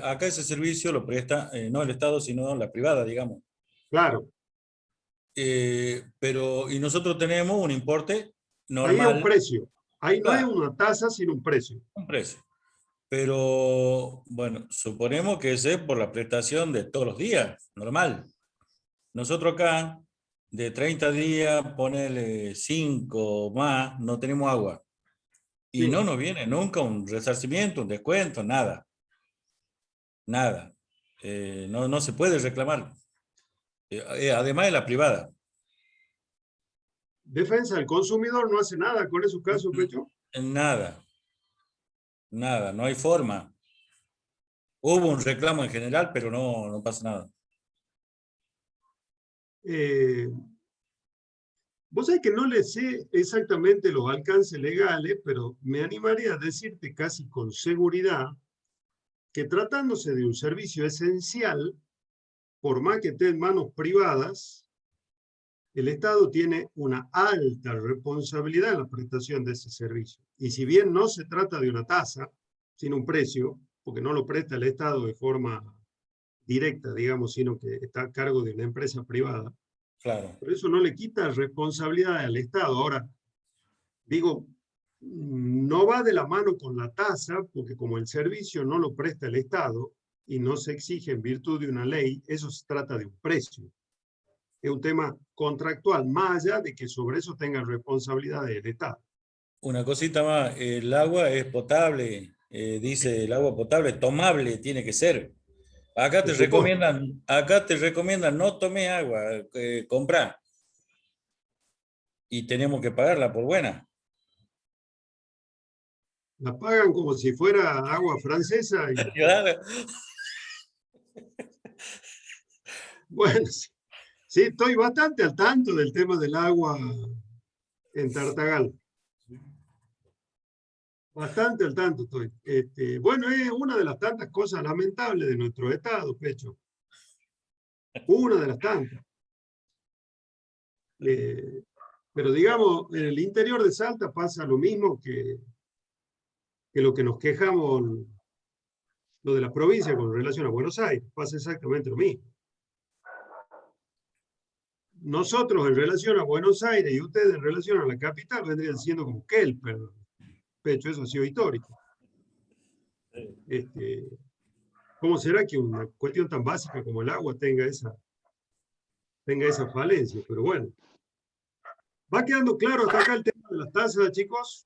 acá ese servicio lo presta no el Estado, sino la privada, digamos. Claro. Pero, y nosotros tenemos un importe Ahí es un normal, precio. Ahí no es claro, una tasa, sino un precio. un precio. Pero, bueno, suponemos que ese es por la prestación de todos los días, normal. Nosotros acá, de 30 días, ponele 5 más, no tenemos agua. Y Sí. no nos viene nunca un resarcimiento, un descuento, nada. Nada. No se puede reclamar. Además de la privada. Defensa del consumidor no hace nada con esos casos, Pecho. Nada. Nada, no hay forma. Hubo un reclamo en general, pero no pasa nada. Vos sabés que no le sé exactamente los alcances legales, pero me animaría a decirte casi con seguridad que tratándose de un servicio esencial, por más que esté en manos privadas, el Estado tiene una alta responsabilidad en la prestación de ese servicio. Y si bien no se trata de una tasa, sino un precio, porque no lo presta el Estado de forma directa, digamos, sino que está a cargo de una empresa privada, Claro. por eso no le quita responsabilidad al Estado. Ahora, digo, no va de la mano con la tasa, porque como el servicio no lo presta el Estado y no se exige en virtud de una ley, eso se trata de un precio. Es un tema contractual, más allá de que sobre eso tenga responsabilidad del Estado. Una cosita más, el agua es potable, dice el agua potable, tomable tiene que ser. Acá Por te supuesto. recomiendan no tome agua, comprar. Y tenemos que pagarla por buena. La pagan como si fuera agua francesa. Y, Claro. bueno, sí, estoy bastante al tanto del tema del agua en Tartagal. Bastante al tanto estoy. Bueno, es una de las tantas cosas lamentables de nuestro Estado, Pecho. Una de las tantas. Pero digamos, en el interior de Salta pasa lo mismo que lo que nos quejamos, lo de la provincia con relación a Buenos Aires. Pasa exactamente lo mismo. Nosotros en relación a Buenos Aires y ustedes en relación a la capital vendrían siendo como Kelper. Pecho, eso ha sido histórico. ¿Cómo será que una cuestión tan básica como el agua tenga esa falencia? Pero bueno. ¿Va quedando claro hasta acá el tema de las tasas, chicos?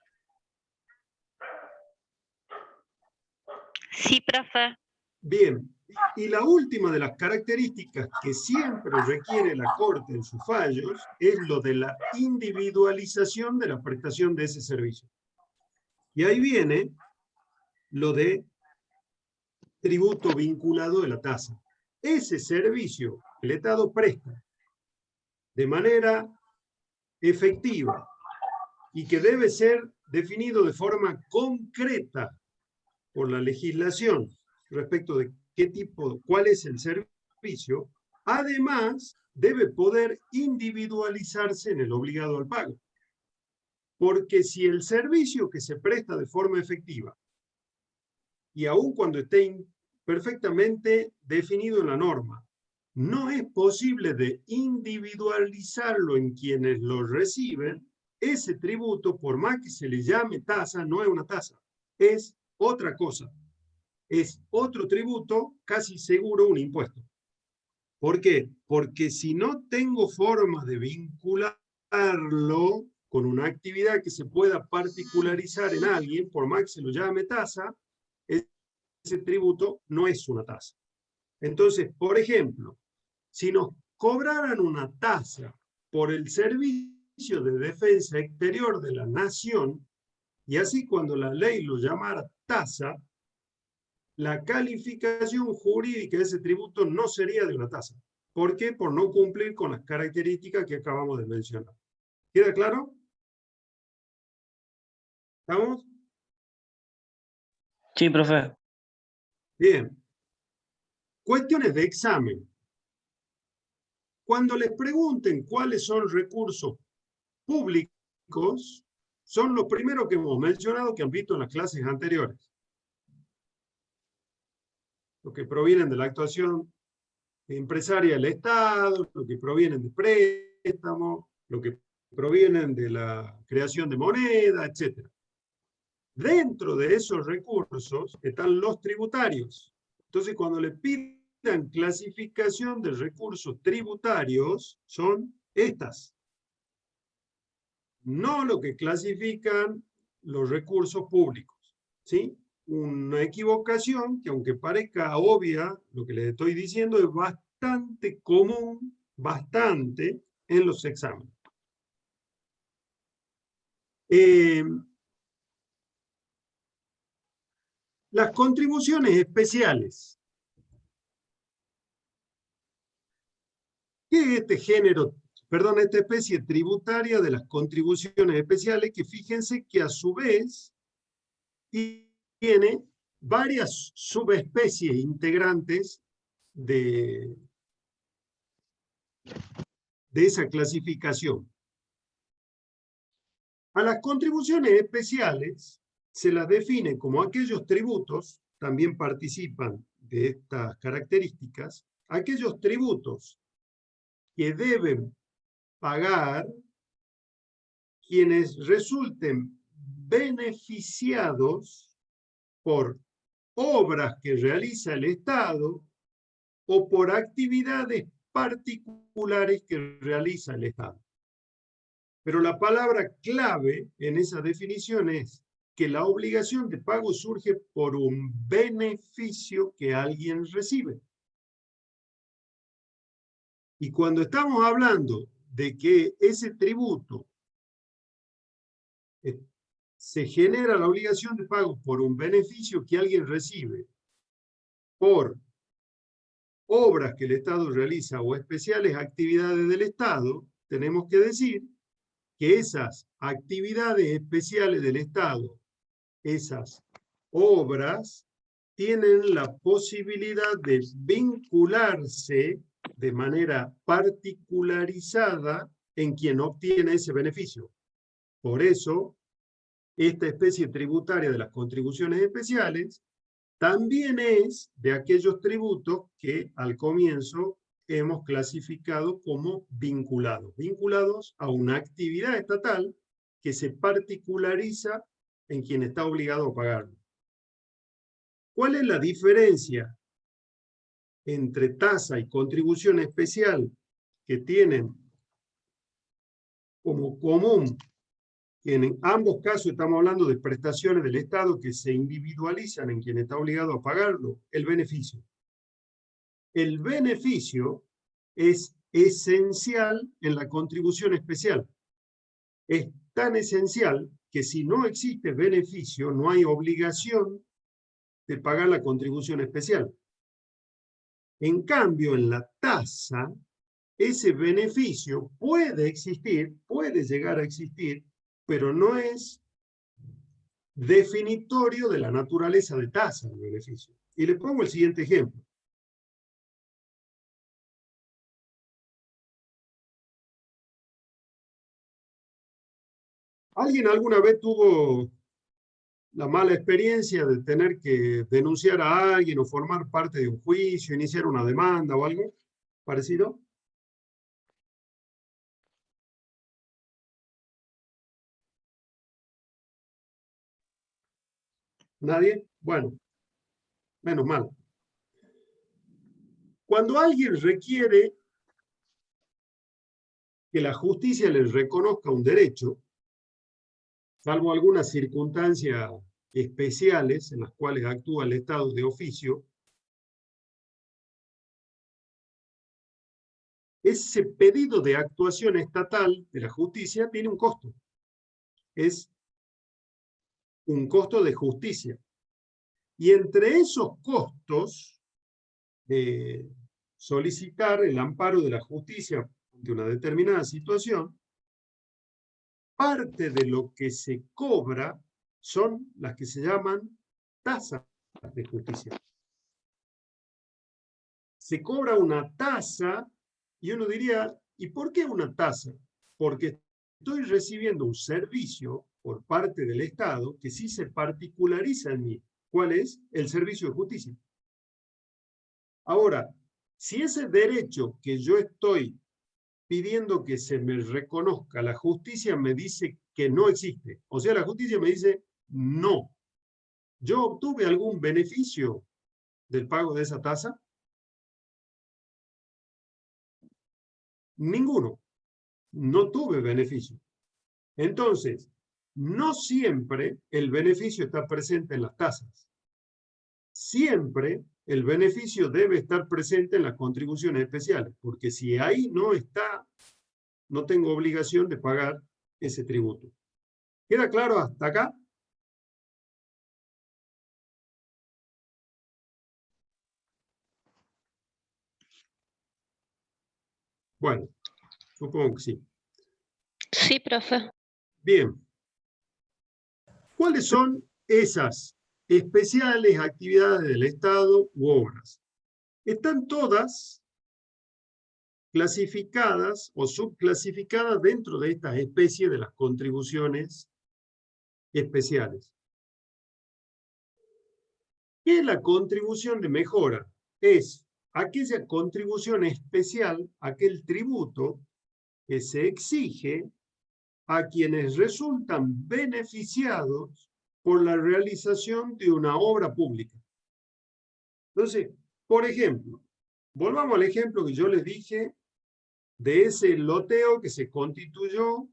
Sí, profe. Bien. Y la última de las características que siempre requiere la Corte en sus fallos es lo de la individualización de la prestación de ese servicio. Y ahí viene lo de tributo vinculado de la tasa. Ese servicio que el Estado presta de manera efectiva y que debe ser definido de forma concreta por la legislación respecto de qué tipo, cuál es el servicio, además debe poder individualizarse en el obligado al pago. Porque si el servicio que se presta de forma efectiva, y aun cuando esté perfectamente definido en la norma, no es posible de individualizarlo en quienes lo reciben, ese tributo, por más que se le llame tasa, no es una tasa, es otra cosa. Es otro tributo, casi seguro un impuesto. ¿Por qué? Porque si no tengo forma de vincularlo con una actividad que se pueda particularizar en alguien, por más que se lo llame tasa, ese tributo no es una tasa. Entonces, por ejemplo, si nos cobraran una tasa por el servicio de defensa exterior de la nación, y así cuando la ley lo llamara tasa, la calificación jurídica de ese tributo no sería de una tasa. ¿Por qué? Por no cumplir con las características que acabamos de mencionar. ¿Queda claro? ¿Estamos? Sí, profe. Bien. Cuestiones de examen. Cuando les pregunten cuáles son recursos públicos, son los primeros que hemos mencionado que han visto en las clases anteriores. Los que provienen de la actuación empresaria del Estado, los que provienen de préstamos, los que provienen de la creación de moneda, etc. Dentro de esos recursos están los tributarios. Entonces, cuando le pidan clasificación de recursos tributarios, son estas. No lo que clasifican los recursos públicos, ¿sí? Una equivocación que, aunque parezca obvia, lo que les estoy diciendo es bastante común, bastante, en los exámenes. Las contribuciones especiales. ¿Qué es este género, perdón, esta especie tributaria de las contribuciones especiales? Que fíjense que a su vez tiene varias subespecies integrantes de esa clasificación. A las contribuciones especiales se las define como aquellos tributos, también participan de estas características, aquellos tributos que deben pagar quienes resulten beneficiados por obras que realiza el Estado o por actividades particulares que realiza el Estado. Pero la palabra clave en esa definición es que la obligación de pago surge por un beneficio que alguien recibe. Y cuando estamos hablando de que ese tributo se genera la obligación de pago por un beneficio que alguien recibe por obras que el Estado realiza o especiales actividades del Estado, tenemos que decir que esas actividades especiales del Estado esas obras tienen la posibilidad de vincularse de manera particularizada en quien obtiene ese beneficio. Por eso, esta especie tributaria de las contribuciones especiales también es de aquellos tributos que al comienzo hemos clasificado como vinculados a una actividad estatal que se particulariza en quien está obligado a pagarlo. ¿Cuál es la diferencia entre tasa y contribución especial que tienen como común? En ambos casos estamos hablando de prestaciones del Estado que se individualizan en quien está obligado a pagarlo, el beneficio. El beneficio es esencial en la contribución especial. Es tan esencial que si no existe beneficio, no hay obligación de pagar la contribución especial. En cambio, en la tasa, ese beneficio puede existir, puede llegar a existir, pero no es definitorio de la naturaleza de tasa del beneficio. Y les pongo el siguiente ejemplo. ¿Alguien alguna vez tuvo la mala experiencia de tener que denunciar a alguien o formar parte de un juicio, iniciar una demanda o algo parecido? ¿Nadie? Bueno, menos mal. Cuando alguien requiere que la justicia les reconozca un derecho, salvo algunas circunstancias especiales en las cuales actúa el Estado de oficio, ese pedido de actuación estatal de la justicia tiene un costo. Es un costo de justicia. Y entre esos costos, solicitar el amparo de la justicia ante una determinada situación, parte de lo que se cobra son las que se llaman tasas de justicia. Se cobra una tasa y uno diría, ¿y por qué una tasa? Porque estoy recibiendo un servicio por parte del Estado que sí se particulariza en mí. ¿Cuál es? El servicio de justicia. Ahora, si ese derecho que yo estoy pidiendo que se me reconozca, la justicia me dice que no existe, o sea, la justicia me dice no, ¿yo obtuve algún beneficio del pago de esa tasa? Ninguno. No tuve beneficio. Entonces, no siempre el beneficio está presente en las tasas. Siempre el beneficio debe estar presente en las contribuciones especiales, porque si ahí no está, no tengo obligación de pagar ese tributo. ¿Queda claro hasta acá? Bueno, supongo que sí. Sí, profe. Bien. ¿Cuáles son esas especiales actividades del Estado u obras? Están todas clasificadas o subclasificadas dentro de esta especie de las contribuciones especiales. ¿Qué es la contribución de mejora? Es aquella contribución especial, aquel tributo que se exige a quienes resultan beneficiados por la realización de una obra pública. Entonces, por ejemplo, volvamos al ejemplo que yo les dije de ese loteo que se constituyó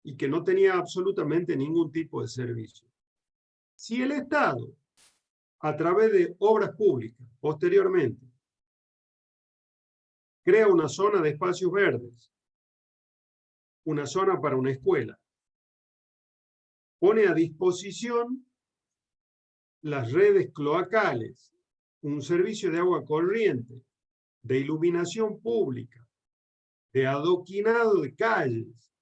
y que no tenía absolutamente ningún tipo de servicio. Si el Estado, a través de obras públicas, posteriormente, crea una zona de espacios verdes, una zona para una escuela, pone a disposición las redes cloacales, un servicio de agua corriente, de iluminación pública, de adoquinado de calles.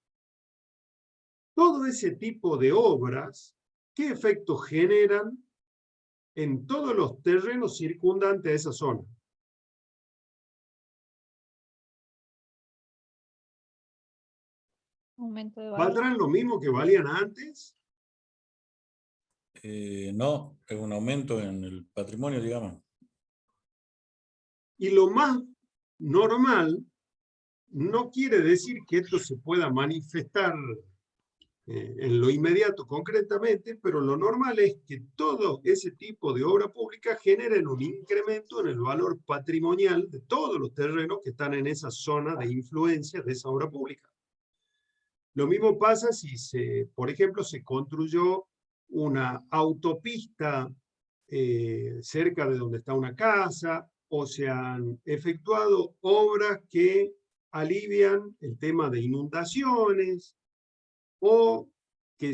Todo ese tipo de obras ¿qué efectos generan en todos los terrenos circundantes a esa zona? Aumento de valor. ¿Valdrán lo mismo que valían antes? No, es un aumento en el patrimonio, digamos. Y lo más normal no quiere decir que esto se pueda manifestar en lo inmediato concretamente, pero lo normal es que todo ese tipo de obra pública generen un incremento en el valor patrimonial de todos los terrenos que están en esa zona de influencia de esa obra pública. Lo mismo pasa si, por ejemplo, se construyó una autopista cerca de donde está una casa, o se han efectuado obras que alivian el tema de inundaciones, o que,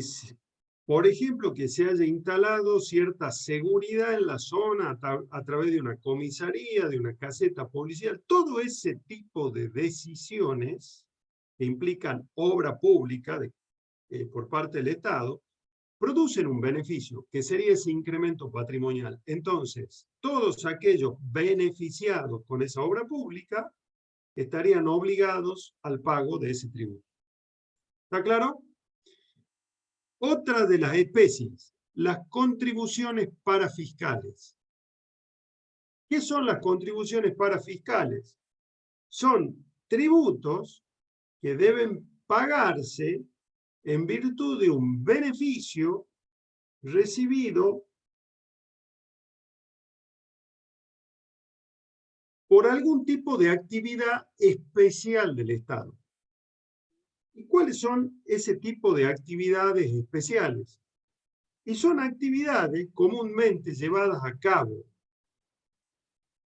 por ejemplo, que se haya instalado cierta seguridad en la zona a través de una comisaría, de una caseta policial. Todo ese tipo de decisiones que implican obra pública por parte del Estado, producen un beneficio, que sería ese incremento patrimonial. Entonces, todos aquellos beneficiados con esa obra pública estarían obligados al pago de ese tributo. ¿Está claro? Otra de las especies, las contribuciones parafiscales. ¿Qué son las contribuciones parafiscales? Son tributos que deben pagarse en virtud de un beneficio recibido por algún tipo de actividad especial del Estado. ¿Y cuáles son ese tipo de actividades especiales? Y son actividades comúnmente llevadas a cabo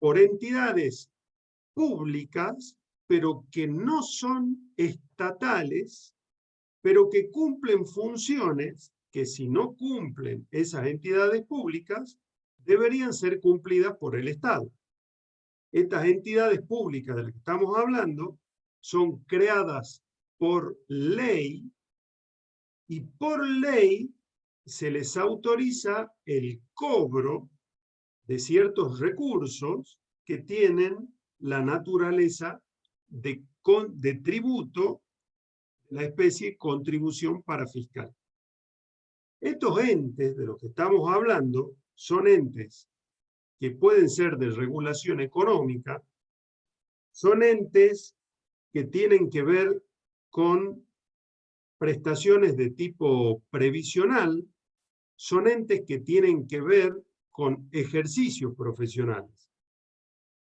por entidades públicas, pero que no son estatales, pero que cumplen funciones que, si no cumplen esas entidades públicas, deberían ser cumplidas por el Estado. Estas entidades públicas de las que estamos hablando son creadas por ley, y por ley se les autoriza el cobro de ciertos recursos que tienen la naturaleza de tributo, la especie contribución parafiscal. Estos entes de los que estamos hablando son entes que pueden ser de regulación económica, son entes que tienen que ver con prestaciones de tipo previsional, son entes que tienen que ver con ejercicios profesionales.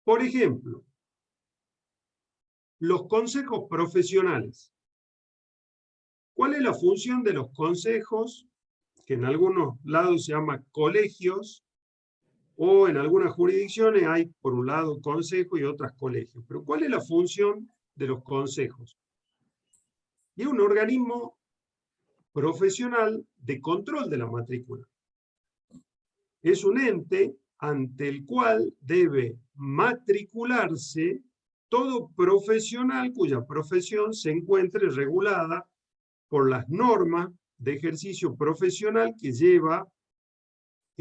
Por ejemplo, los consejos profesionales. ¿Cuál es la función de los consejos, que en algunos lados se llama colegios, o en algunas jurisdicciones hay por un lado consejo y otras colegios? Pero ¿cuál es la función de los consejos? Y es un organismo profesional de control de la matrícula. Es un ente ante el cual debe matricularse todo profesional cuya profesión se encuentre regulada por las normas de ejercicio profesional que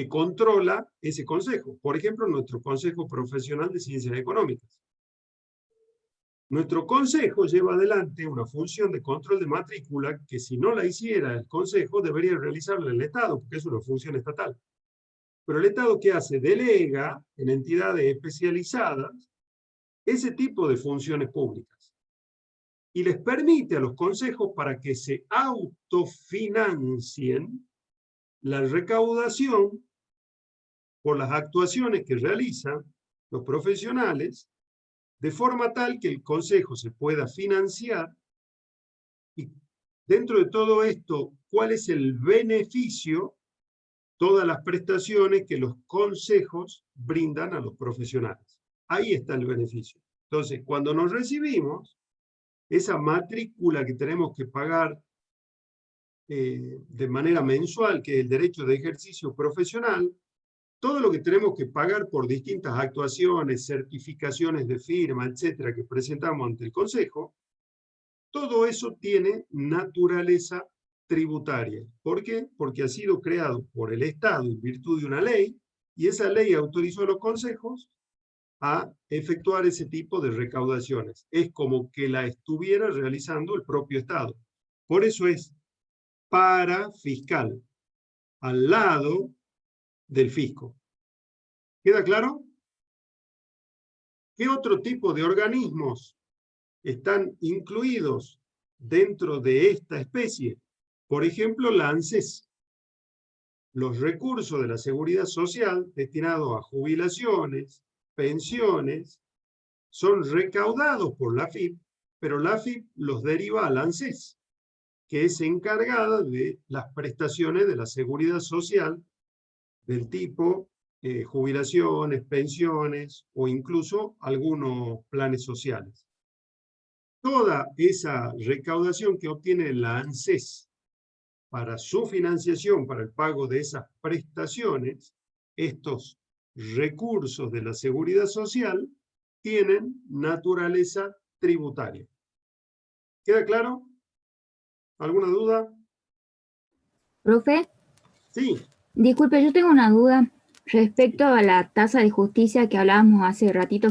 controla ese consejo. Por ejemplo, nuestro Consejo Profesional de Ciencias Económicas. Nuestro consejo lleva adelante una función de control de matrícula que, si no la hiciera el consejo, debería realizarla el Estado, porque es una función estatal. Pero el Estado, ¿qué hace? Delega en entidades especializadas ese tipo de funciones públicas y les permite a los consejos para que se autofinancien la recaudación por las actuaciones que realizan los profesionales, de forma tal que el consejo se pueda financiar. Y dentro de todo esto, ¿cuál es el beneficio? Todas las prestaciones que los consejos brindan a los profesionales. Ahí está el beneficio. Entonces, cuando nos recibimos, esa matrícula que tenemos que pagar de manera mensual, que es el derecho de ejercicio profesional, todo lo que tenemos que pagar por distintas actuaciones, certificaciones de firma, etcétera, que presentamos ante el Consejo, todo eso tiene naturaleza tributaria. ¿Por qué? Porque ha sido creado por el Estado en virtud de una ley, y esa ley autorizó a los consejos a efectuar ese tipo de recaudaciones. Es como que la estuviera realizando el propio Estado. Por eso es parafiscal, al lado del fisco. ¿Queda claro? ¿Qué otro tipo de organismos están incluidos dentro de esta especie? Por ejemplo, la ANSES. Los recursos de la seguridad social destinados a jubilaciones, pensiones, son recaudados por la AFIP, pero la AFIP los deriva a la ANSES, que es encargada de las prestaciones de la seguridad social del tipo jubilaciones, pensiones o incluso algunos planes sociales. Toda esa recaudación que obtiene la ANSES para su financiación, para el pago de esas prestaciones, estos recursos de la seguridad social tienen naturaleza tributaria. ¿Queda claro? ¿Alguna duda? Profe, Sí. disculpe, yo tengo una duda respecto a la tasa de justicia que hablábamos hace ratito.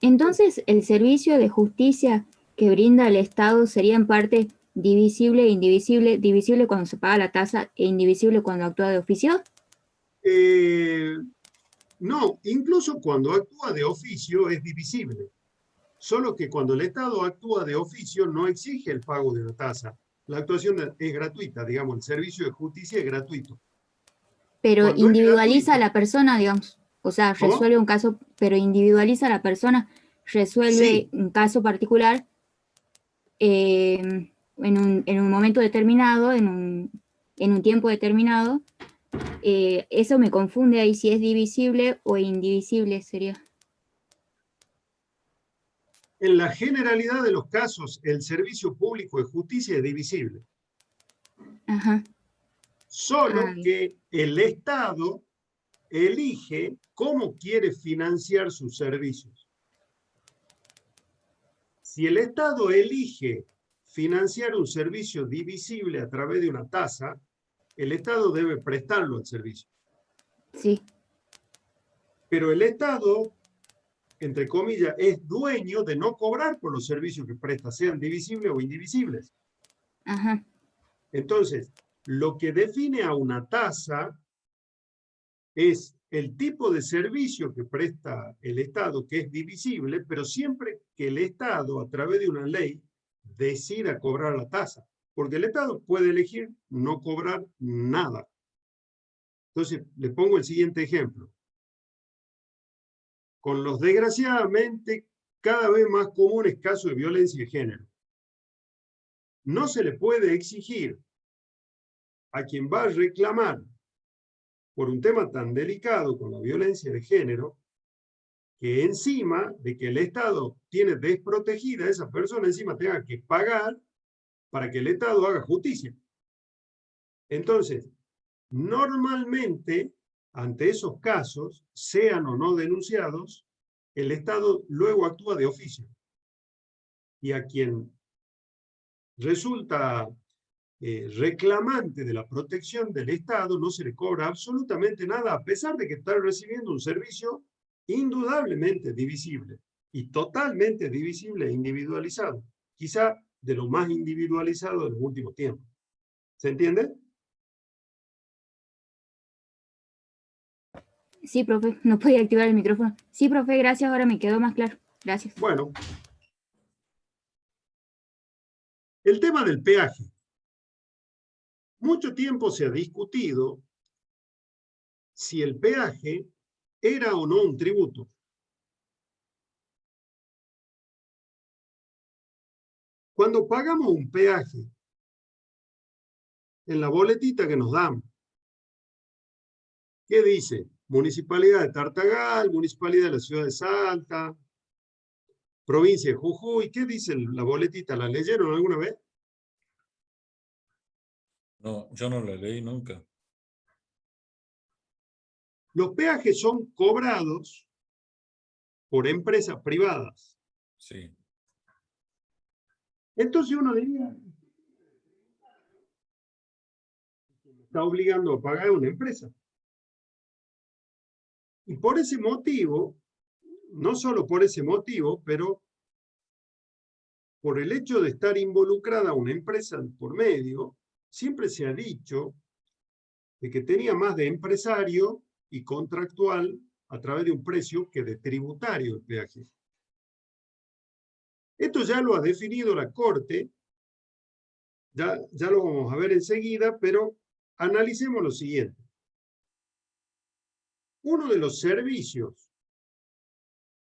Entonces, ¿el servicio de justicia que brinda el Estado sería en parte divisible e indivisible, divisible cuando se paga la tasa e indivisible cuando actúa de oficio? No, incluso cuando actúa de oficio es divisible. Solo que cuando el Estado actúa de oficio no exige el pago de una tasa. La actuación es gratuita, digamos, el servicio de justicia es gratuito. Pero Cuando es individualiza a gratuito, la persona, digamos. O sea, ¿cómo? resuelve un caso, pero individualiza a la persona, resuelve Sí, un caso particular en un momento determinado, en un tiempo determinado. Eso me confunde ahí si es divisible o indivisible sería. en la generalidad de los casos, el servicio público de justicia es divisible. Ajá. Solo Ay. que el Estado elige cómo quiere financiar sus servicios. Si el Estado elige financiar un servicio divisible a través de una tasa, el Estado debe prestarlo al servicio. Sí. Pero el Estado, entre comillas, es dueño de no cobrar por los servicios que presta, sean divisibles o indivisibles. Ajá. Entonces, lo que define a una tasa es el tipo de servicio que presta el Estado, que es divisible, pero siempre que el Estado, a través de una ley, decida cobrar la tasa. Porque el Estado puede elegir no cobrar nada. Entonces, le pongo el siguiente ejemplo. Con los desgraciadamente cada vez más comunes casos de violencia de género, no se le puede exigir a quien va a reclamar por un tema tan delicado como la violencia de género, que encima de que el Estado tiene desprotegida a esa persona, encima tenga que pagar para que el Estado haga justicia. Entonces, normalmente, ante esos casos, sean o no denunciados, el Estado luego actúa de oficio. Y a quien resulta reclamante de la protección del Estado no se le cobra absolutamente nada, a pesar de que está recibiendo un servicio indudablemente divisible y totalmente divisible e individualizado, quizá de lo más individualizado de los últimos tiempos. ¿Se entiende? Sí, profe, no podía activar el micrófono. Sí, profe, gracias, ahora me quedó más claro. Gracias. Bueno, el tema del peaje. Mucho tiempo se ha discutido si el peaje era o no un tributo. Cuando pagamos un peaje, en la boletita que nos dan, ¿qué dice? Municipalidad de Tartagal, Municipalidad de la Ciudad de Salta, Provincia de Jujuy. ¿Qué dice la boletita? ¿La leyeron alguna vez? No, yo no la leí nunca. Los peajes son cobrados por empresas privadas. Sí. Entonces uno diría, está obligando a pagar una empresa. Y por ese motivo, no solo por ese motivo, pero por el hecho de estar involucrada una empresa por medio, siempre se ha dicho de que tenía más de empresario y contractual a través de un precio que de tributario el peaje. Esto ya lo ha definido la Corte, ya lo vamos a ver enseguida, pero analicemos lo siguiente. Uno de los servicios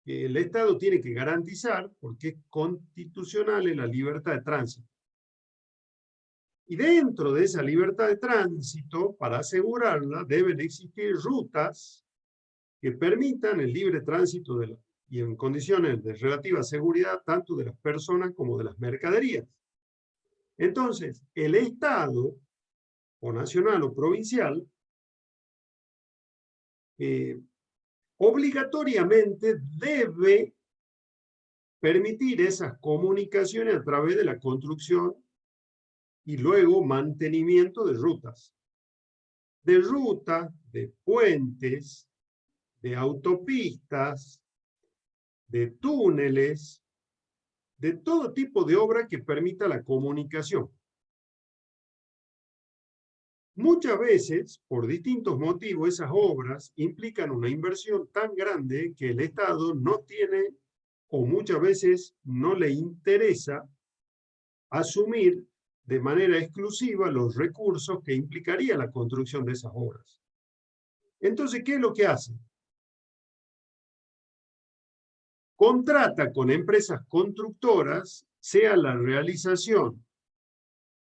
que el Estado tiene que garantizar, porque es constitucional, es la libertad de tránsito. Y dentro de esa libertad de tránsito, para asegurarla, deben existir rutas que permitan el libre tránsito y en condiciones de relativa seguridad, tanto de las personas como de las mercaderías. Entonces, el Estado, o nacional o provincial, obligatoriamente debe permitir esas comunicaciones a través de la construcción y luego mantenimiento de rutas. De puentes, de autopistas, de túneles, de todo tipo de obra que permita la comunicación. Muchas veces, por distintos motivos, esas obras implican una inversión tan grande que el Estado no tiene, o muchas veces no le interesa, asumir de manera exclusiva los recursos que implicaría la construcción de esas obras. Entonces, ¿qué es lo que hace? Contrata con empresas constructoras, sea la realización,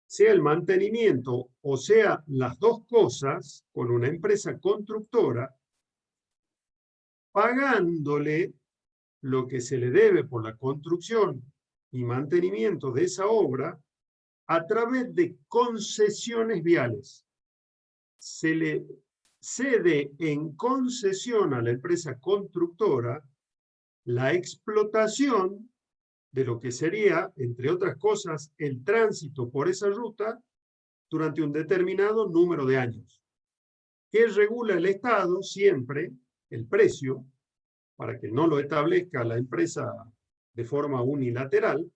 sea el mantenimiento, o sea las dos cosas, con una empresa constructora, pagándole lo que se le debe por la construcción y mantenimiento de esa obra a través de concesiones viales. Se le cede en concesión a la empresa constructora la explotación de lo que sería, entre otras cosas, el tránsito por esa ruta durante un determinado número de años. ¿Qué regula el Estado? Siempre el precio, para que no lo establezca la empresa de forma unilateral,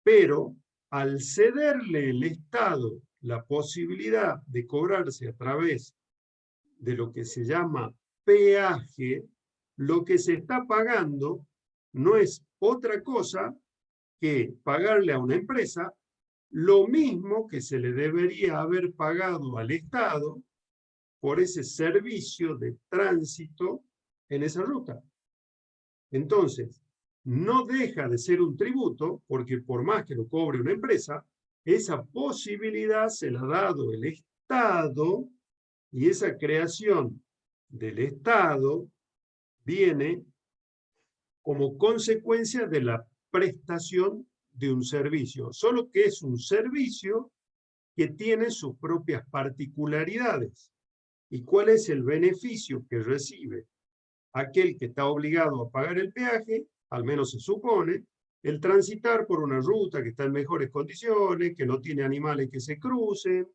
pero al cederle el Estado la posibilidad de cobrarse a través de lo que se llama peaje, lo que se está pagando no es otra cosa que pagarle a una empresa lo mismo que se le debería haber pagado al Estado por ese servicio de tránsito en esa ruta. Entonces, no deja de ser un tributo, porque por más que lo cobre una empresa, esa posibilidad se la ha dado el Estado, y esa creación del Estado viene como consecuencia de la prestación de un servicio, solo que es un servicio que tiene sus propias particularidades. ¿Y cuál es el beneficio que recibe aquel que está obligado a pagar el peaje? Al menos se supone, el transitar por una ruta que está en mejores condiciones, que no tiene animales que se crucen,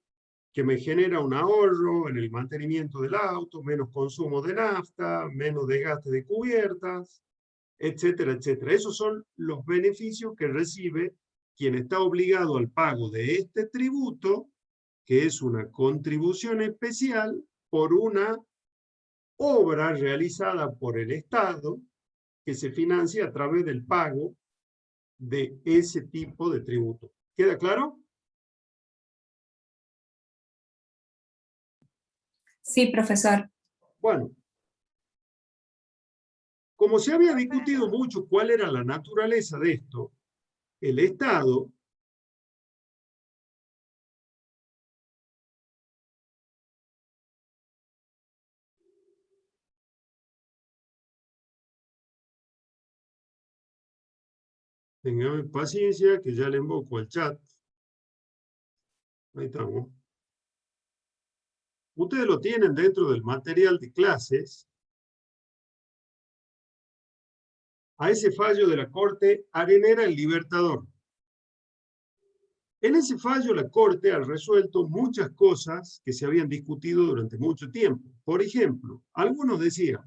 que me genera un ahorro en el mantenimiento del auto, menos consumo de nafta, menos desgaste de cubiertas, etcétera, etcétera. Esos son los beneficios que recibe quien está obligado al pago de este tributo, que es una contribución especial por una obra realizada por el Estado que se financia a través del pago de ese tipo de tributo. ¿Queda claro? Sí, profesor. Bueno, como se había discutido mucho cuál era la naturaleza de esto, el Estado tengan paciencia que ya le invoco al chat. Ahí estamos. Ustedes lo tienen dentro del material de clases. A ese fallo de la Corte Arenera el Libertador. En ese fallo la Corte ha resuelto muchas cosas que se habían discutido durante mucho tiempo. Por ejemplo, algunos decían,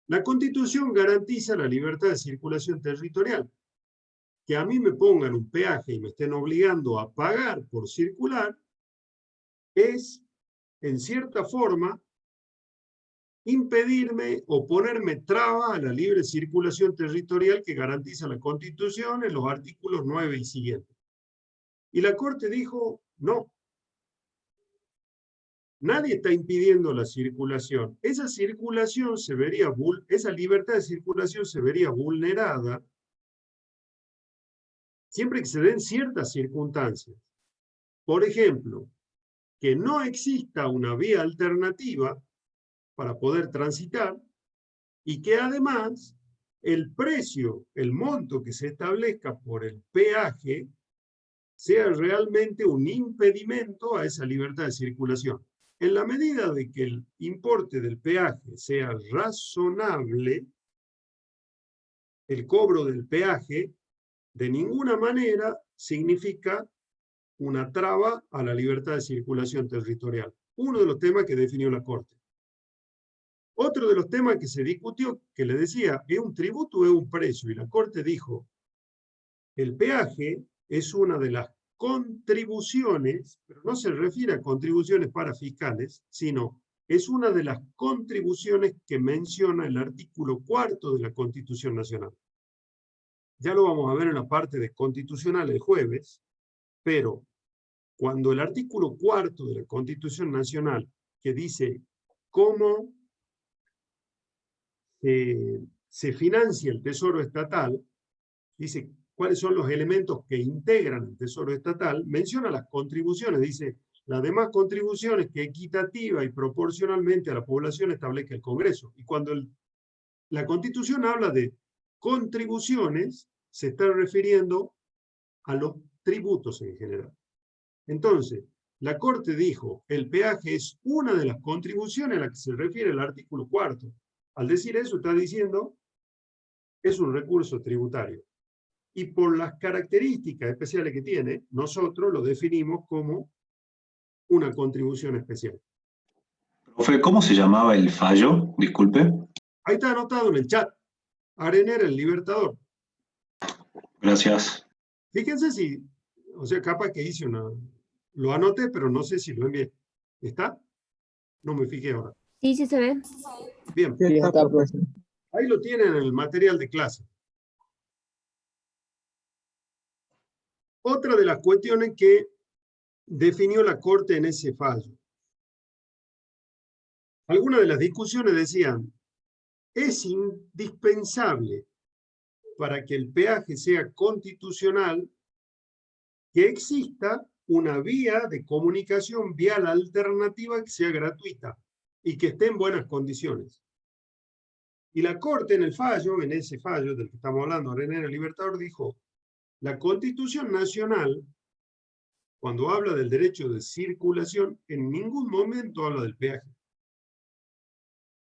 la Constitución garantiza la libertad de circulación territorial. Que a mí me pongan un peaje y me estén obligando a pagar por circular es, en cierta forma, impedirme o ponerme traba a la libre circulación territorial que garantiza la Constitución en los artículos 9 y siguientes. Y la Corte dijo, no. Nadie está impidiendo la circulación. Esa libertad de circulación se vería vulnerada siempre que se den ciertas circunstancias. Por ejemplo, que no exista una vía alternativa para poder transitar y que además el precio, el monto que se establezca por el peaje sea realmente un impedimento a esa libertad de circulación. En la medida de que el importe del peaje sea razonable, el cobro del peaje de ninguna manera significa una traba a la libertad de circulación territorial. Uno de los temas que definió la Corte. Otro de los temas que se discutió, que le decía, ¿es un tributo o es un precio? Y la Corte dijo, el peaje es una de las contribuciones, pero no se refiere a contribuciones para fiscales, sino es una de las contribuciones que menciona el artículo 4 de la Constitución Nacional. Ya lo vamos a ver en la parte de constitucional el jueves, pero cuando el artículo 4 de la Constitución Nacional, que dice cómo se financia el Tesoro Estatal, dice cuáles son los elementos que integran el Tesoro Estatal, menciona las contribuciones, dice las demás contribuciones que equitativa y proporcionalmente a la población establezca el Congreso. Y cuando la Constitución habla de contribuciones, se está refiriendo a los tributos en general. Entonces, la Corte dijo, el peaje es una de las contribuciones a las que se refiere el artículo 4. Al decir eso, está diciendo, es un recurso tributario. Y por las características especiales que tiene, nosotros lo definimos como una contribución especial. Profe, ¿cómo se llamaba el fallo? Disculpe. Ahí está anotado en el chat. Arenera, el Libertador. Gracias. Fíjense si, o sea, capaz que hice una... Lo anoté, pero no sé si lo envié. ¿Está? No me fijé ahora. Sí, sí se ve. Bien. Sí, está, profe. Ahí lo tienen en el material de clase. Otra de las cuestiones que definió la Corte en ese fallo. Algunas de las discusiones decían, es indispensable para que el peaje sea constitucional que exista una vía de comunicación vial alternativa que sea gratuita y que esté en buenas condiciones. Y la Corte en el fallo, en ese fallo del que estamos hablando, Arenera Libertador, dijo, la Constitución Nacional, cuando habla del derecho de circulación, en ningún momento habla del peaje.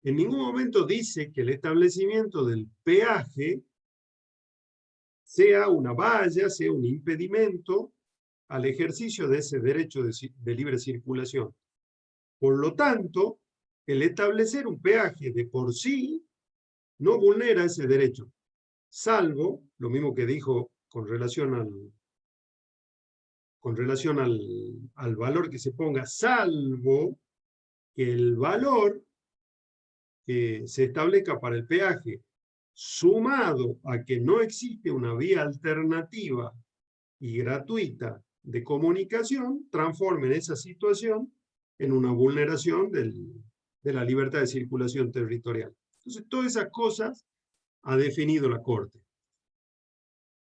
En ningún momento dice que el establecimiento del peaje sea una valla, sea un impedimento al ejercicio de ese derecho de libre circulación. Por lo tanto, el establecer un peaje de por sí no vulnera ese derecho, salvo, lo mismo que dijo con relación al valor que se ponga, salvo que el valor que se establezca para el peaje, sumado a que no existe una vía alternativa y gratuita de comunicación, transformen esa situación en una vulneración de la libertad de circulación territorial. Entonces, todas esas cosas ha definido la Corte.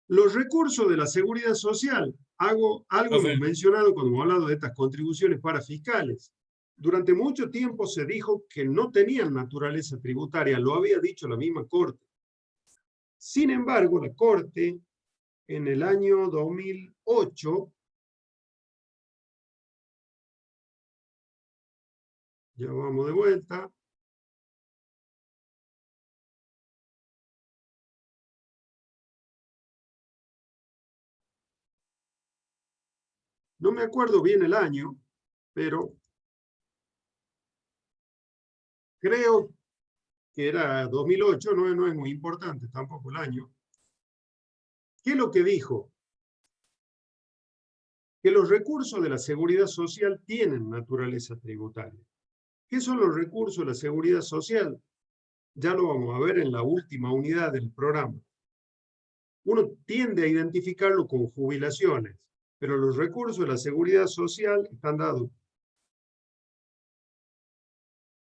Los recursos de la seguridad social, algo hemos mencionado cuando hemos hablado de estas contribuciones parafiscales. Durante mucho tiempo se dijo que no tenían naturaleza tributaria, lo había dicho la misma Corte. Sin embargo, la Corte, en el año 2008, ya vamos de vuelta, No me acuerdo bien el año, pero creo que era 2008, no es muy importante tampoco el año. ¿Qué es lo que dijo? Que los recursos de la seguridad social tienen naturaleza tributaria. ¿Qué son los recursos de la seguridad social? Ya lo vamos a ver en la última unidad del programa. Uno tiende a identificarlo con jubilaciones, pero los recursos de la seguridad social están dados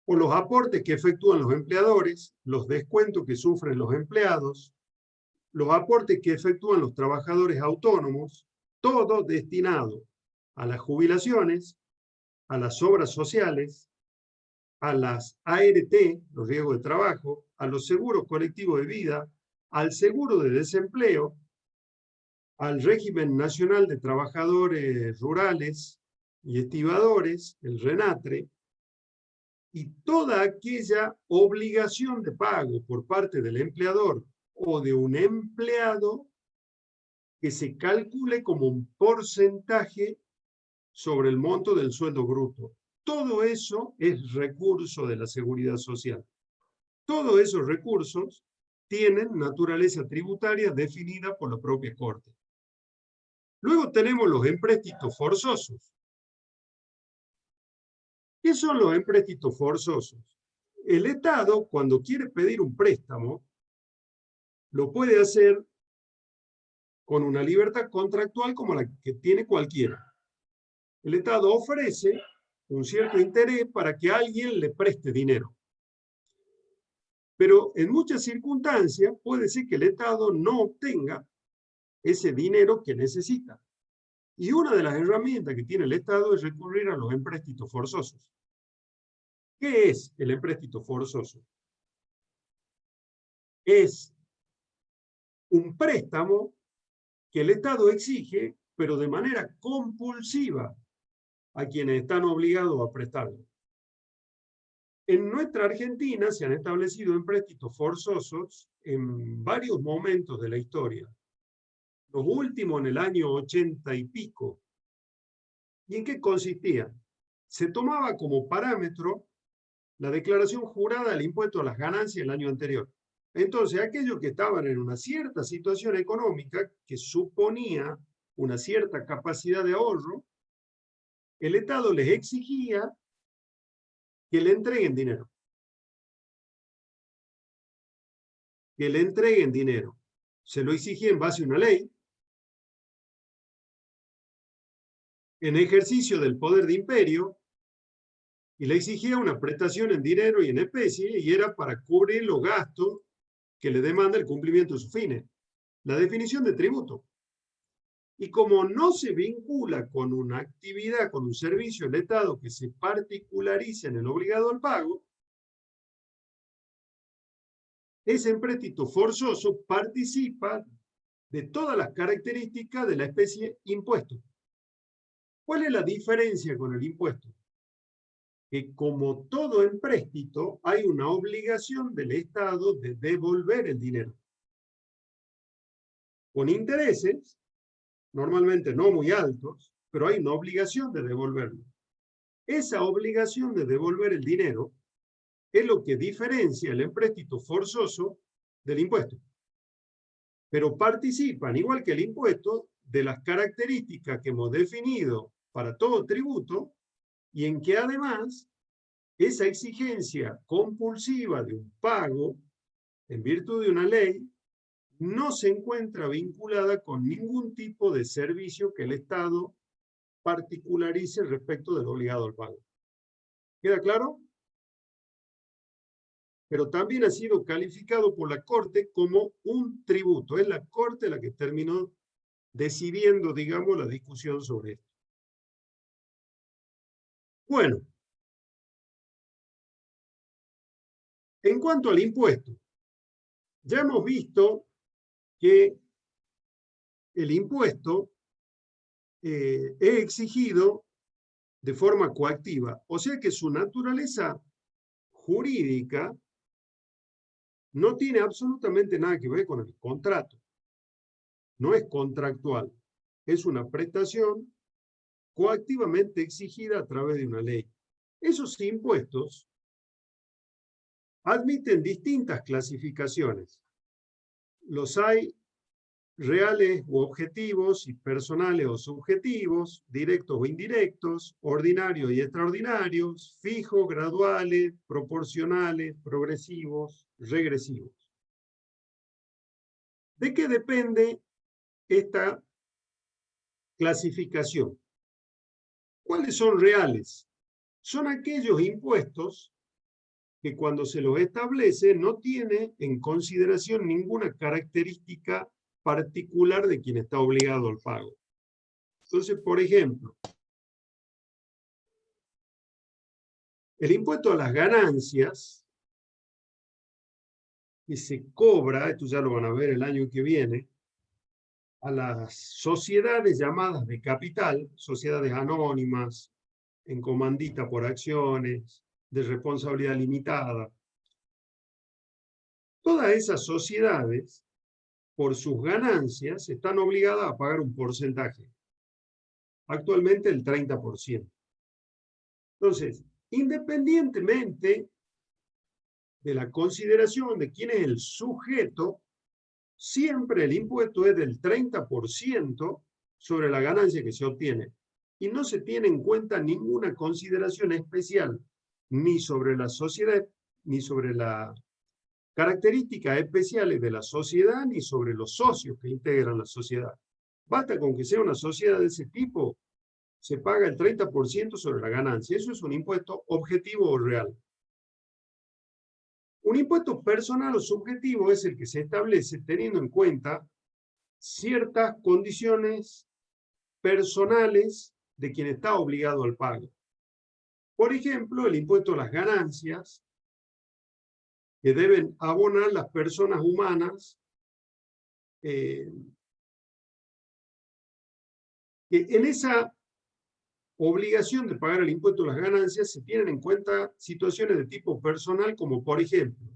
por los aportes que efectúan los empleadores, los descuentos que sufren los empleados, los aportes que efectúan los trabajadores autónomos, todo destinado a las jubilaciones, a las obras sociales, a las ART, los riesgos de trabajo, a los seguros colectivos de vida, al seguro de desempleo, al régimen nacional de trabajadores rurales y estibadores, el RENATRE, y toda aquella obligación de pago por parte del empleador o de un empleado que se calcule como un porcentaje sobre el monto del sueldo bruto. Todo eso es recurso de la seguridad social. Todos esos recursos tienen naturaleza tributaria definida por la propia Corte. Luego tenemos los empréstitos forzosos. ¿Qué son los empréstitos forzosos? El Estado, cuando quiere pedir un préstamo, lo puede hacer con una libertad contractual como la que tiene cualquiera. El Estado ofrece un cierto interés para que alguien le preste dinero. Pero en muchas circunstancias puede ser que el Estado no obtenga ese dinero que necesita. Y una de las herramientas que tiene el Estado es recurrir a los empréstitos forzosos. ¿Qué es el empréstito forzoso? Es un préstamo que el Estado exige, pero de manera compulsiva a quienes están obligados a prestarlo. En nuestra Argentina se han establecido empréstitos forzosos en varios momentos de la historia. Los últimos en el año 80 y pico. ¿Y en qué consistían? Se tomaba como parámetro la declaración jurada del impuesto a las ganancias del año anterior. Entonces, aquellos que estaban en una cierta situación económica que suponía una cierta capacidad de ahorro, el Estado les exigía que le entreguen dinero. Que le entreguen dinero. Se lo exigía en base a una ley, en ejercicio del poder de imperio, y le exigía una prestación en dinero y en especie, y era para cubrir los gastos que le demanda el cumplimiento de sus fines. La definición de tributo. Y como no se vincula con una actividad, con un servicio del Estado que se particularice en el obligado al pago, ese empréstito forzoso participa de todas las características de la especie impuesto. ¿Cuál es la diferencia con el impuesto? Que como todo empréstito, hay una obligación del Estado de devolver el dinero. Con intereses, normalmente no muy altos, pero hay una obligación de devolverlo. Esa obligación de devolver el dinero es lo que diferencia el empréstito forzoso del impuesto. Pero participan, igual que el impuesto, de las características que hemos definido para todo tributo, y en que además esa exigencia compulsiva de un pago, en virtud de una ley, no se encuentra vinculada con ningún tipo de servicio que el Estado particularice respecto del obligado al pago. ¿Queda claro? Pero también ha sido calificado por la Corte como un tributo. Es la Corte la que terminó decidiendo, digamos, la discusión sobre esto. Bueno, en cuanto al impuesto, ya hemos visto que el impuesto es exigido de forma coactiva, o sea que su naturaleza jurídica no tiene absolutamente nada que ver con el contrato. No es contractual, es una prestación coactivamente exigida a través de una ley. Esos impuestos admiten distintas clasificaciones. Los hay reales u objetivos, y personales o subjetivos, directos o indirectos, ordinarios y extraordinarios, fijos, graduales, proporcionales, progresivos, regresivos. ¿De qué depende esta clasificación? ¿Cuáles son reales? Son aquellos impuestos que cuando se los establece no tiene en consideración ninguna característica particular de quien está obligado al pago. Entonces, por ejemplo, el impuesto a las ganancias que se cobra, esto ya lo van a ver el año que viene, a las sociedades llamadas de capital, sociedades anónimas, en comandita por acciones, de responsabilidad limitada. Todas esas sociedades, por sus ganancias, están obligadas a pagar un porcentaje. Actualmente el 30%. Entonces, independientemente de la consideración de quién es el sujeto, siempre el impuesto es del 30% sobre la ganancia que se obtiene. Y no se tiene en cuenta ninguna consideración especial, ni sobre la sociedad, ni sobre las características especiales de la sociedad, ni sobre los socios que integran la sociedad. Basta con que sea una sociedad de ese tipo, se paga el 30% sobre la ganancia. Eso es un impuesto objetivo o real. Un impuesto personal o subjetivo es el que se establece teniendo en cuenta ciertas condiciones personales de quien está obligado al pago. Por ejemplo, el impuesto a las ganancias que deben abonar las personas humanas que en esa obligación de pagar el impuesto a las ganancias se tienen en cuenta situaciones de tipo personal, como por ejemplo,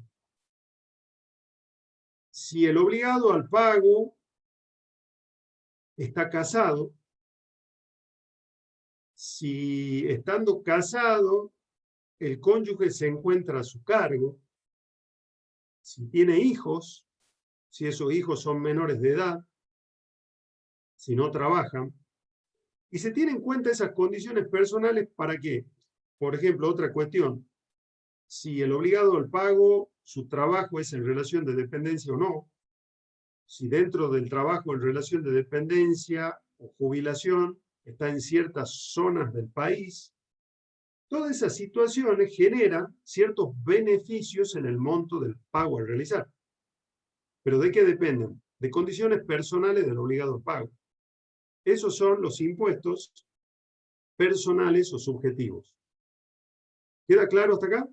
si el obligado al pago está casado, si estando casado el cónyuge se encuentra a su cargo, si tiene hijos, si esos hijos son menores de edad, si no trabajan, y se tienen en cuenta esas condiciones personales para que, por ejemplo, otra cuestión, si el obligado al pago, su trabajo es en relación de dependencia o no, si dentro del trabajo en relación de dependencia o jubilación está en ciertas zonas del país, todas esas situaciones generan ciertos beneficios en el monto del pago a realizar. ¿Pero de qué dependen? De condiciones personales del obligado al pago. Esos son los impuestos personales o subjetivos. ¿Queda claro hasta acá?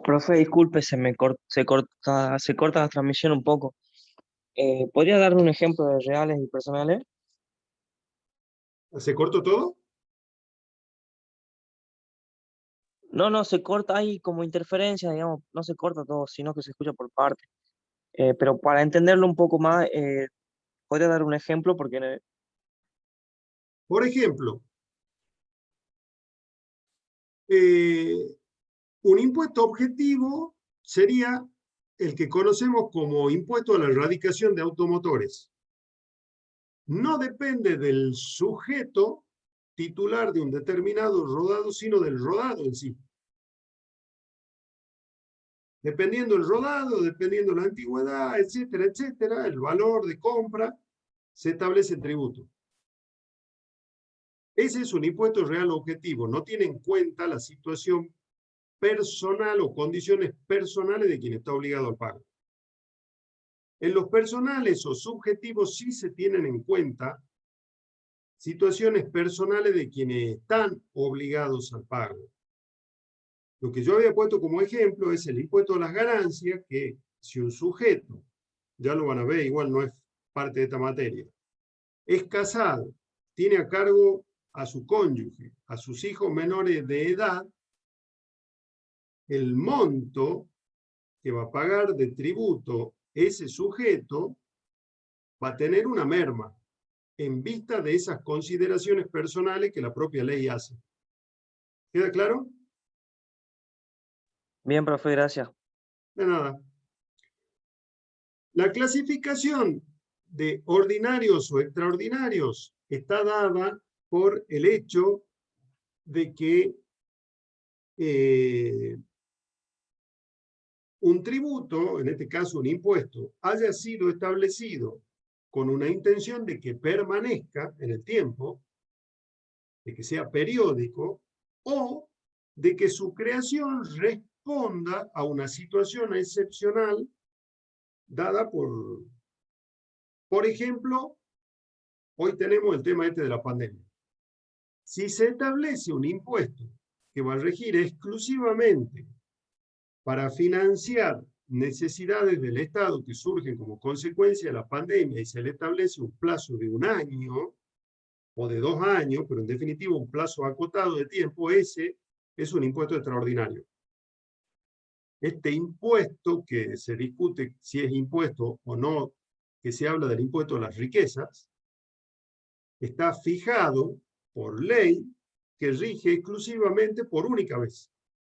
Profe, disculpe, se corta la transmisión un poco. ¿Podría darme un ejemplo de reales y personales? ¿Se cortó todo? No, se corta, hay como interferencia, digamos, no se corta todo, sino que se escucha por parte. Pero para entenderlo un poco más, ¿podría dar un ejemplo? Porque Por ejemplo, un impuesto objetivo sería el que conocemos como impuesto a la erradicación de automotores. No depende del sujeto titular de un determinado rodado, sino del rodado en sí. Dependiendo del rodado, dependiendo la antigüedad, etcétera, etcétera, el valor de compra, se establece el tributo. Ese es un impuesto real objetivo, no tiene en cuenta la situación personal o condiciones personales de quien está obligado al pago. En los personales o subjetivos sí se tienen en cuenta situaciones personales de quienes están obligados al pago. Lo que yo había puesto como ejemplo es el impuesto a las ganancias, que si un sujeto, ya lo van a ver, igual no es parte de esta materia, es casado, tiene a cargo a su cónyuge, a sus hijos menores de edad, el monto que va a pagar de tributo ese sujeto va a tener una merma. en vista de esas consideraciones personales que la propia ley hace. ¿Queda claro? Bien, profe, gracias. De nada. La clasificación de ordinarios o extraordinarios está dada por el hecho de que un tributo, en este caso un impuesto, haya sido establecido con una intención de que permanezca en el tiempo, de que sea periódico, o de que su creación responda a una situación excepcional dada por ejemplo, hoy tenemos el tema este de la pandemia. Si se establece un impuesto que va a regir exclusivamente para financiar necesidades del Estado que surgen como consecuencia de la pandemia y se le establece un plazo de 1 año o de 2 años, pero en definitiva un plazo acotado de tiempo, ese es un impuesto extraordinario. Este impuesto que se discute si es impuesto o no, que se habla del impuesto a las riquezas, está fijado por ley que rige exclusivamente por única vez.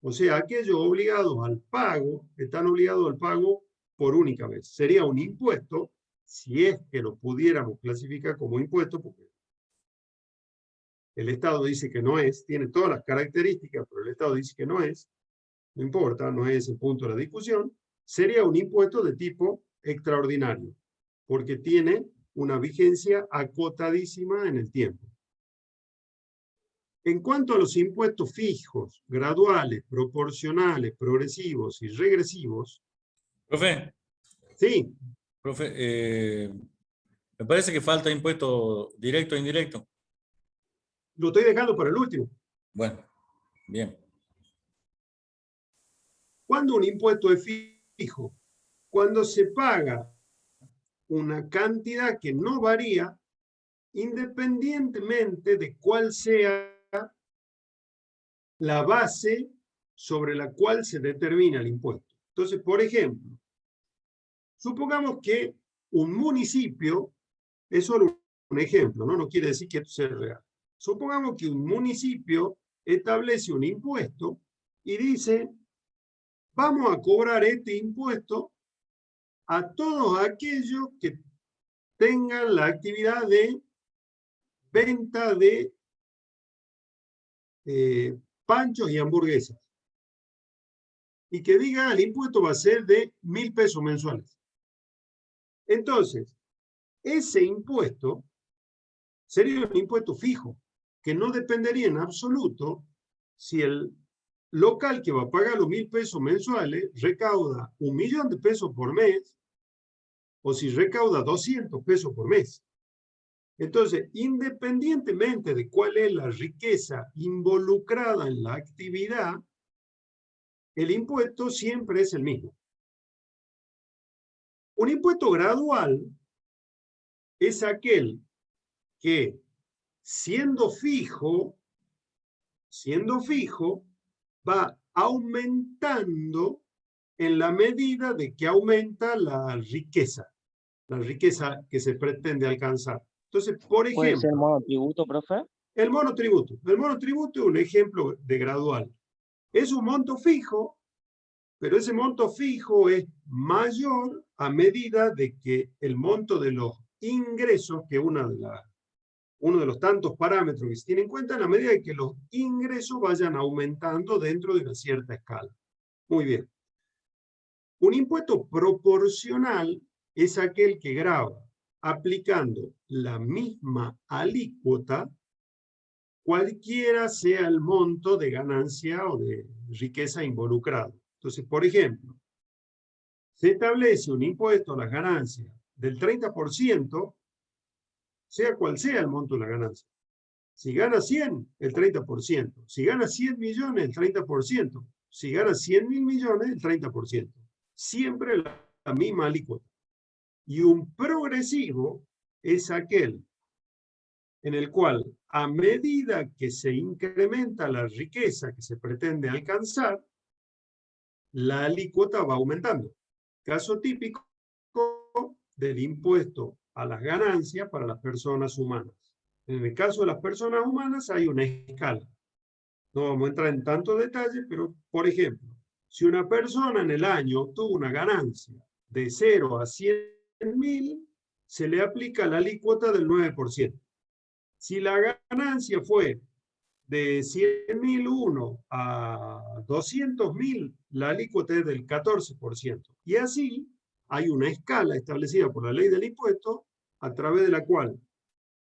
O sea, aquellos obligados al pago están obligados al pago por única vez. Sería un impuesto, si es que lo pudiéramos clasificar como impuesto, porque el Estado dice que no es, tiene todas las características, pero el Estado dice que no es, no importa, no es el punto de la discusión, sería un impuesto de tipo extraordinario, porque tiene una vigencia acotadísima en el tiempo. En cuanto a los impuestos fijos, graduales, proporcionales, progresivos y regresivos... Profe. Sí. Profe, me parece que falta impuesto directo e indirecto. Lo estoy dejando para el último. Bueno, bien. ¿Cuándo un impuesto es fijo? Cuando se paga una cantidad que no varía independientemente de cuál sea la base sobre la cual se determina el impuesto. Entonces, por ejemplo, supongamos que un municipio, es solo un ejemplo, no quiere decir que esto sea real. Supongamos que un municipio establece un impuesto y dice, vamos a cobrar este impuesto a todos aquellos que tengan la actividad de venta de panchos y hamburguesas. Y que diga, el impuesto va a ser de 1.000 pesos mensuales. Entonces, ese impuesto sería un impuesto fijo, que no dependería en absoluto si el local que va a pagar los 1.000 pesos mensuales recauda 1.000.000 de pesos por mes, o si recauda 200 pesos por mes. Entonces, independientemente de cuál es la riqueza involucrada en la actividad, el impuesto siempre es el mismo. Un impuesto gradual es aquel que, siendo fijo, va aumentando en la medida de que aumenta la riqueza que se pretende alcanzar. Entonces, por ejemplo... ¿Puede ser el monotributo, profe? El monotributo. El monotributo es un ejemplo de gradual. Es un monto fijo, pero ese monto fijo es mayor a medida de que el monto de los ingresos, que uno de los tantos parámetros que se tiene en cuenta, a medida de que los ingresos vayan aumentando dentro de una cierta escala. Muy bien. Un impuesto proporcional es aquel que grava aplicando la misma alícuota, cualquiera sea el monto de ganancia o de riqueza involucrado. Entonces, por ejemplo, se establece un impuesto a las ganancias del 30%, sea cual sea el monto de la ganancia. Si gana 100, el 30%. Si gana 100 millones, el 30%. Si gana 100.000 millones, el 30%. Siempre la misma alícuota. Y un progresivo es aquel en el cual, a medida que se incrementa la riqueza que se pretende alcanzar, la alícuota va aumentando. Caso típico del impuesto a las ganancias para las personas humanas. En el caso de las personas humanas hay una escala. No vamos a entrar en tanto detalle, pero, por ejemplo, si una persona en el año obtuvo una ganancia de 0 a 100.000, se le aplica la alícuota del 9%. Si la ganancia fue de 100.001 a 200.000, la alícuota es del 14%. Y así hay una escala establecida por la ley del impuesto, a través de la cual,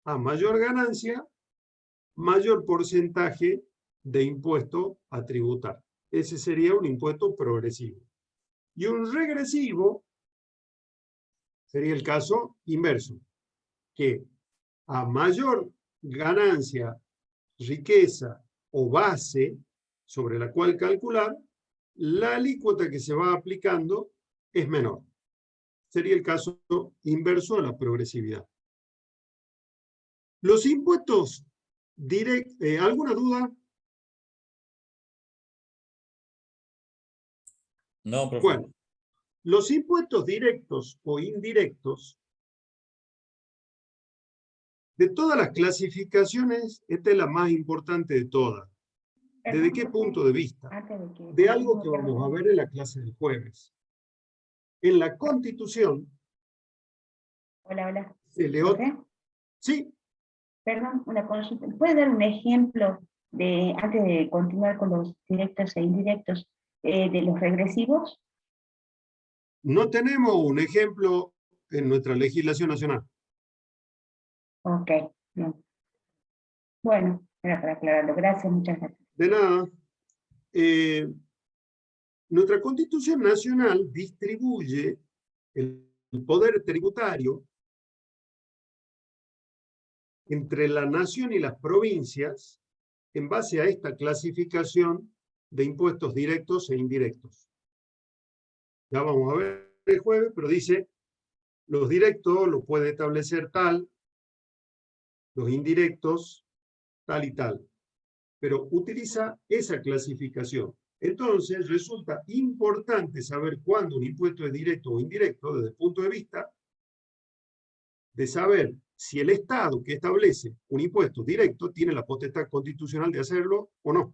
a mayor ganancia, mayor porcentaje de impuesto a tributar. Ese sería un impuesto progresivo. Y un regresivo sería el caso inverso, que a mayor ganancia, riqueza o base sobre la cual calcular, la alícuota que se va aplicando es menor. Sería el caso inverso a la progresividad. Los impuestos directos, ¿alguna duda? No, profe. Bueno, los impuestos directos o indirectos, de todas las clasificaciones, esta es la más importante de todas. ¿Desde qué punto de vista? De algo que vamos a ver en la clase del jueves. En la Constitución, Hola. se le... Sí. Perdón, una consulta. ¿Puede dar un ejemplo de, antes de continuar con los directos e indirectos, de los regresivos? No tenemos un ejemplo en nuestra legislación nacional. Ok, bien. Bueno, era para aclararlo. Gracias, muchas gracias. De nada. Nuestra Constitución Nacional distribuye el poder tributario entre la nación y las provincias en base a esta clasificación de impuestos directos e indirectos. Ya vamos a ver el jueves, pero dice, los directos los puede establecer tal, los indirectos tal y tal, pero utiliza esa clasificación. Entonces resulta importante saber cuándo un impuesto es directo o indirecto desde el punto de vista de saber si el Estado que establece un impuesto directo tiene la potestad constitucional de hacerlo o no.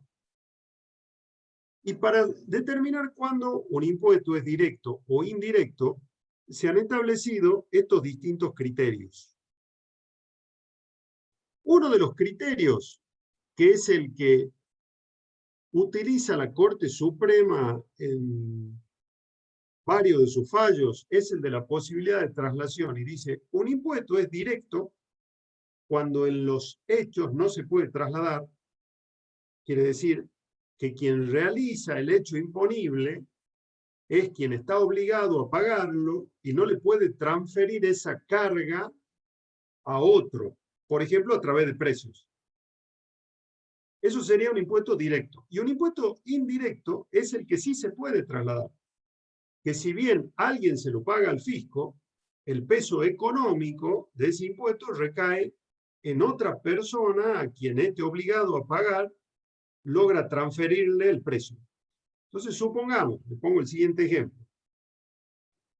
Y para determinar cuándo un impuesto es directo o indirecto, se han establecido estos distintos criterios. Uno de los criterios, que es el que utiliza la Corte Suprema en varios de sus fallos, es el de la posibilidad de traslación, y dice, un impuesto es directo cuando en los hechos no se puede trasladar. Quiere decir que quien realiza el hecho imponible es quien está obligado a pagarlo y no le puede transferir esa carga a otro, por ejemplo, a través de precios. Eso sería un impuesto directo. Y un impuesto indirecto es el que sí se puede trasladar. Que si bien alguien se lo paga al fisco, el peso económico de ese impuesto recae en otra persona a quien esté obligado a pagar, logra transferirle el precio. Entonces, supongamos, le pongo el siguiente ejemplo.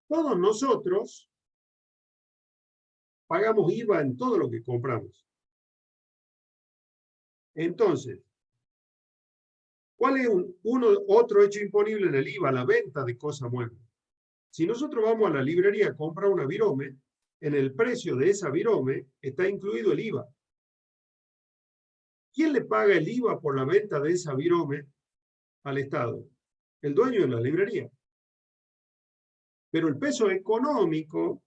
Todos nosotros pagamos IVA en todo lo que compramos. Entonces, ¿cuál es otro hecho imponible en el IVA? La venta de cosas muebles. Si nosotros vamos a la librería a comprar una virome, en el precio de esa virome está incluido el IVA. ¿Quién le paga el IVA por la venta de esa virome al Estado? El dueño de la librería. Pero el peso económico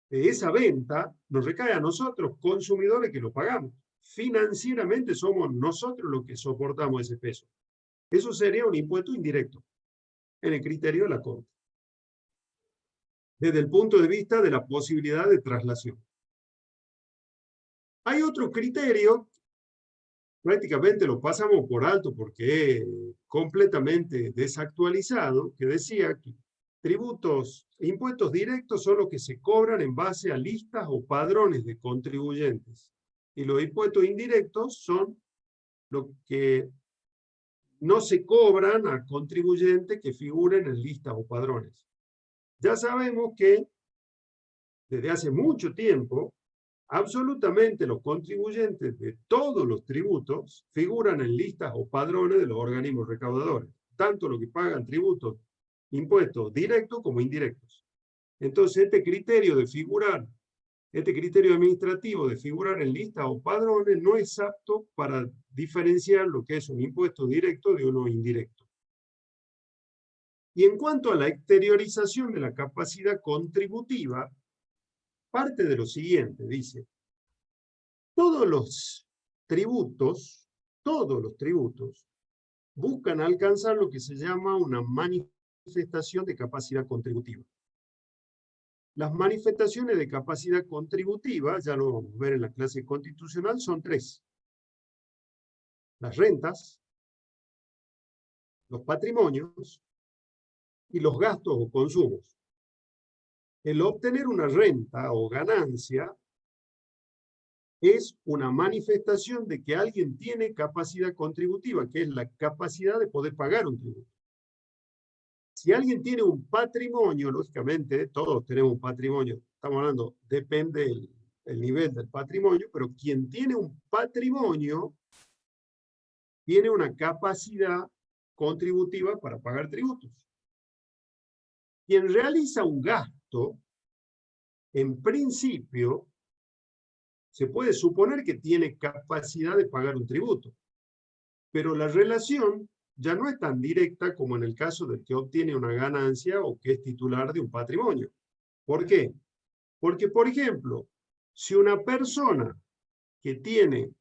de esa venta nos recae a nosotros, consumidores, que lo pagamos. Financieramente somos nosotros los que soportamos ese peso. Eso sería un impuesto indirecto, en el criterio de la Corte, desde el punto de vista de la posibilidad de traslación. Hay otro criterio, prácticamente lo pasamos por alto porque es completamente desactualizado, que decía que tributos e impuestos directos son los que se cobran en base a listas o padrones de contribuyentes. Y los impuestos indirectos son los que no se cobran a contribuyentes que figuren en listas o padrones. Ya sabemos que desde hace mucho tiempo, absolutamente los contribuyentes de todos los tributos figuran en listas o padrones de los organismos recaudadores, tanto los que pagan tributos, impuestos directos como indirectos. Entonces, este criterio administrativo de figurar en listas o padrones no es apto para diferenciar lo que es un impuesto directo de uno indirecto. Y en cuanto a la exteriorización de la capacidad contributiva, parte de lo siguiente, dice, todos los tributos buscan alcanzar lo que se llama una manifestación de capacidad contributiva. Las manifestaciones de capacidad contributiva, ya lo vamos a ver en la clase constitucional, son 3. Las rentas, los patrimonios y los gastos o consumos. El obtener una renta o ganancia es una manifestación de que alguien tiene capacidad contributiva, que es la capacidad de poder pagar un tributo. Si alguien tiene un patrimonio, lógicamente, todos tenemos un patrimonio, estamos hablando, depende el nivel del patrimonio, pero quien tiene un patrimonio tiene una capacidad contributiva para pagar tributos. Quien realiza un gasto, en principio, se puede suponer que tiene capacidad de pagar un tributo, pero la relación ya no es tan directa como en el caso del que obtiene una ganancia o que es titular de un patrimonio. ¿Por qué? Porque, por ejemplo, si una persona que tiene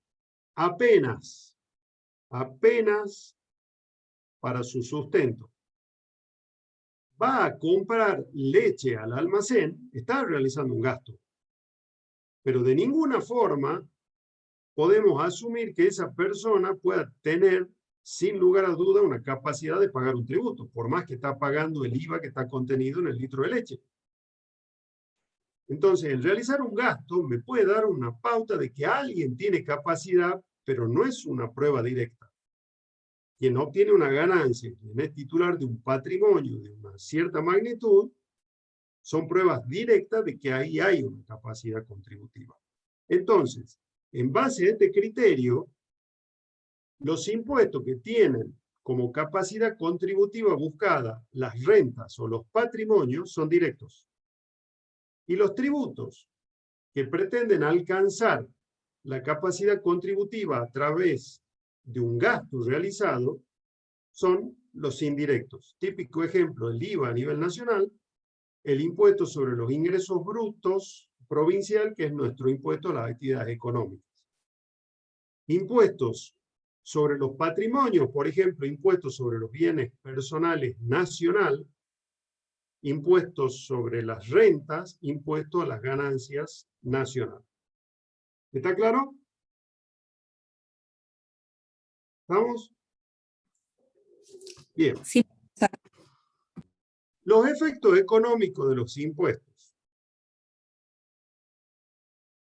apenas para su sustento va a comprar leche al almacén, está realizando un gasto. Pero de ninguna forma podemos asumir que esa persona pueda tener, sin lugar a duda, una capacidad de pagar un tributo, por más que está pagando el IVA que está contenido en el litro de leche. Entonces, el realizar un gasto me puede dar una pauta de que alguien tiene capacidad, pero no es una prueba directa. Quien obtiene una ganancia, quien es titular de un patrimonio de una cierta magnitud, son pruebas directas de que ahí hay una capacidad contributiva. Entonces, en base a este criterio, los impuestos que tienen como capacidad contributiva buscada las rentas o los patrimonios son directos. Y los tributos que pretenden alcanzar la capacidad contributiva a través de un gasto realizado son los indirectos. Típico ejemplo, el IVA a nivel nacional, el impuesto sobre los ingresos brutos provincial, que es nuestro impuesto a las actividades económicas. Impuestos sobre los patrimonios, por ejemplo, impuestos sobre los bienes personales nacional, impuestos sobre las rentas, impuestos a las ganancias nacional. ¿Está claro? ¿Estamos? Bien. Sí. Los efectos económicos de los impuestos.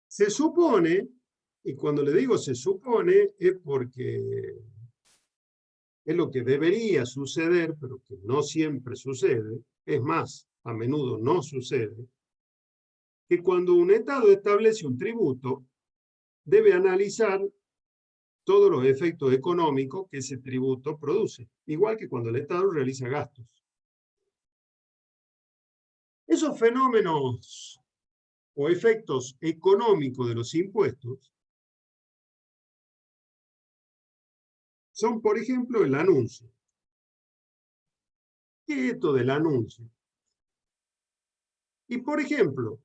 Se supone, y cuando le digo se supone, es porque es lo que debería suceder, pero que no siempre sucede, es más, a menudo no sucede, que cuando un Estado establece un tributo, debe analizar todos los efectos económicos que ese tributo produce, igual que cuando el Estado realiza gastos. Esos fenómenos o efectos económicos de los impuestos son, por ejemplo, el anuncio. ¿Qué es esto del anuncio? Y, por ejemplo,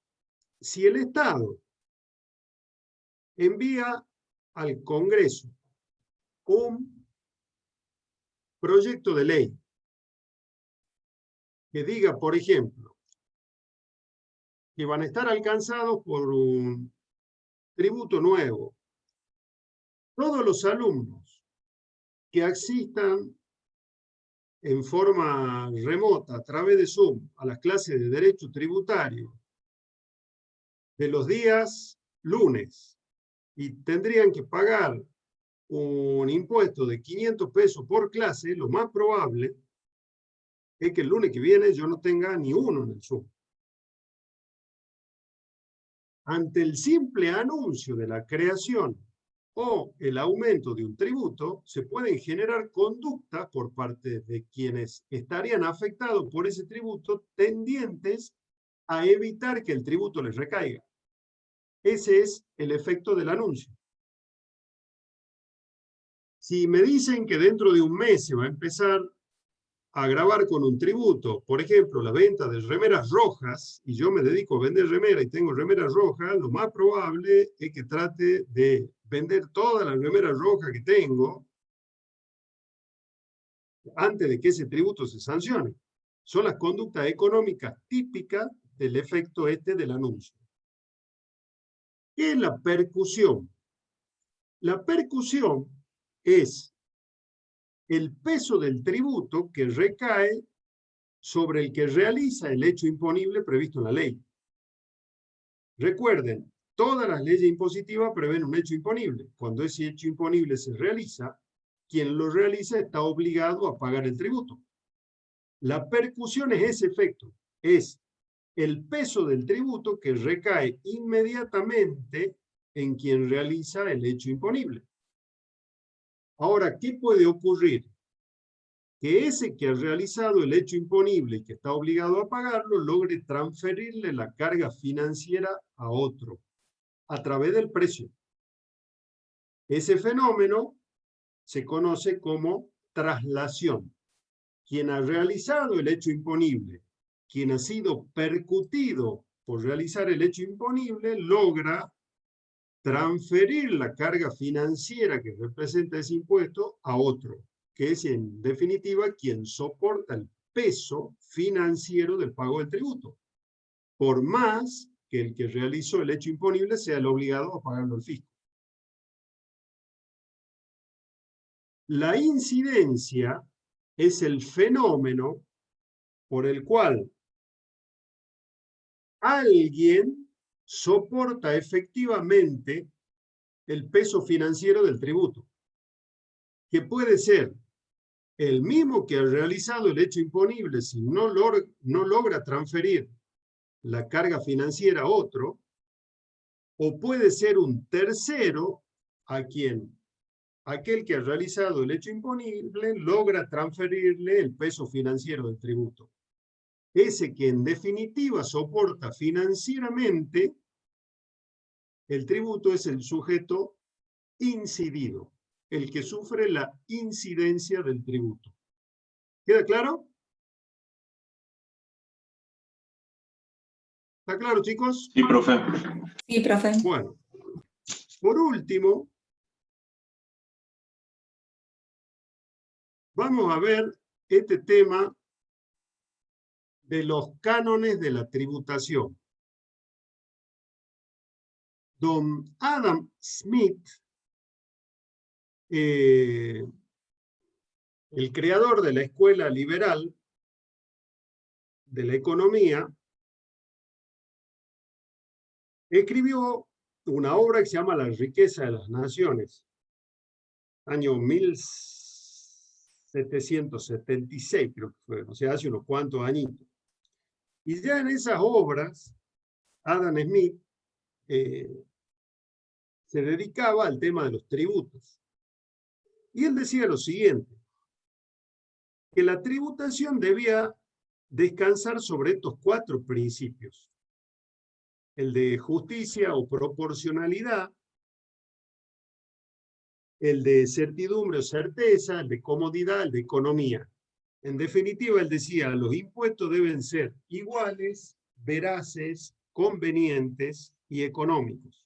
si el Estado envía al Congreso un proyecto de ley que diga, por ejemplo, que van a estar alcanzados por un tributo nuevo. Todos los alumnos que asistan en forma remota a través de Zoom a las clases de Derecho Tributario de los días lunes y tendrían que pagar un impuesto de 500 pesos por clase, lo más probable es que el lunes que viene yo no tenga ni uno en el Zoom. ante el simple anuncio de la creación o el aumento de un tributo, se pueden generar conductas por parte de quienes estarían afectados por ese tributo tendientes a evitar que el tributo les recaiga. Ese es el efecto del anuncio. Si me dicen que dentro de un mes se va a empezar a grabar con un tributo, por ejemplo, la venta de remeras rojas, y yo me dedico a vender remeras y tengo remeras rojas, lo más probable es que trate de vender todas las remeras rojas que tengo antes de que ese tributo se sancione. Son las conductas económicas típicas del efecto del anuncio. ¿Qué es la percusión? La percusión es el peso del tributo que recae sobre el que realiza el hecho imponible previsto en la ley. Recuerden, todas las leyes impositivas prevén un hecho imponible. Cuando ese hecho imponible se realiza, quien lo realiza está obligado a pagar el tributo. La percusión es ese efecto, es el peso del tributo que recae inmediatamente en quien realiza el hecho imponible. Ahora, ¿qué puede ocurrir? Que ese que ha realizado el hecho imponible y que está obligado a pagarlo, logre transferirle la carga financiera a otro, a través del precio. Ese fenómeno se conoce como traslación. Quien ha realizado el hecho imponible, quien ha sido percutido por realizar el hecho imponible, logra transferir la carga financiera que representa ese impuesto a otro, que es en definitiva quien soporta el peso financiero del pago del tributo, por más que el que realizó el hecho imponible sea el obligado a pagarlo al fisco. La incidencia es el fenómeno por el cual alguien soporta efectivamente el peso financiero del tributo, que puede ser el mismo que ha realizado el hecho imponible si no logra transferir la carga financiera a otro, o puede ser un tercero a quien aquel que ha realizado el hecho imponible logra transferirle el peso financiero del tributo. Ese que en definitiva soporta financieramente el tributo es el sujeto incidido, el que sufre la incidencia del tributo. ¿Queda claro? ¿Está claro, chicos? Sí, profe. Sí, profe. Bueno, por último, vamos a ver este tema de los cánones de la tributación. Don Adam Smith, el creador de la escuela liberal de la economía, escribió una obra que se llama La riqueza de las naciones, año 1776, creo que fue, o sea, hace unos cuantos añitos. Y ya en esas obras, Adam Smith se dedicaba al tema de los tributos. Y él decía lo siguiente, que la tributación debía descansar sobre estos 4 principios. El de justicia o proporcionalidad, el de certidumbre o certeza, el de comodidad, el de economía. En definitiva, él decía, los impuestos deben ser iguales, veraces, convenientes y económicos.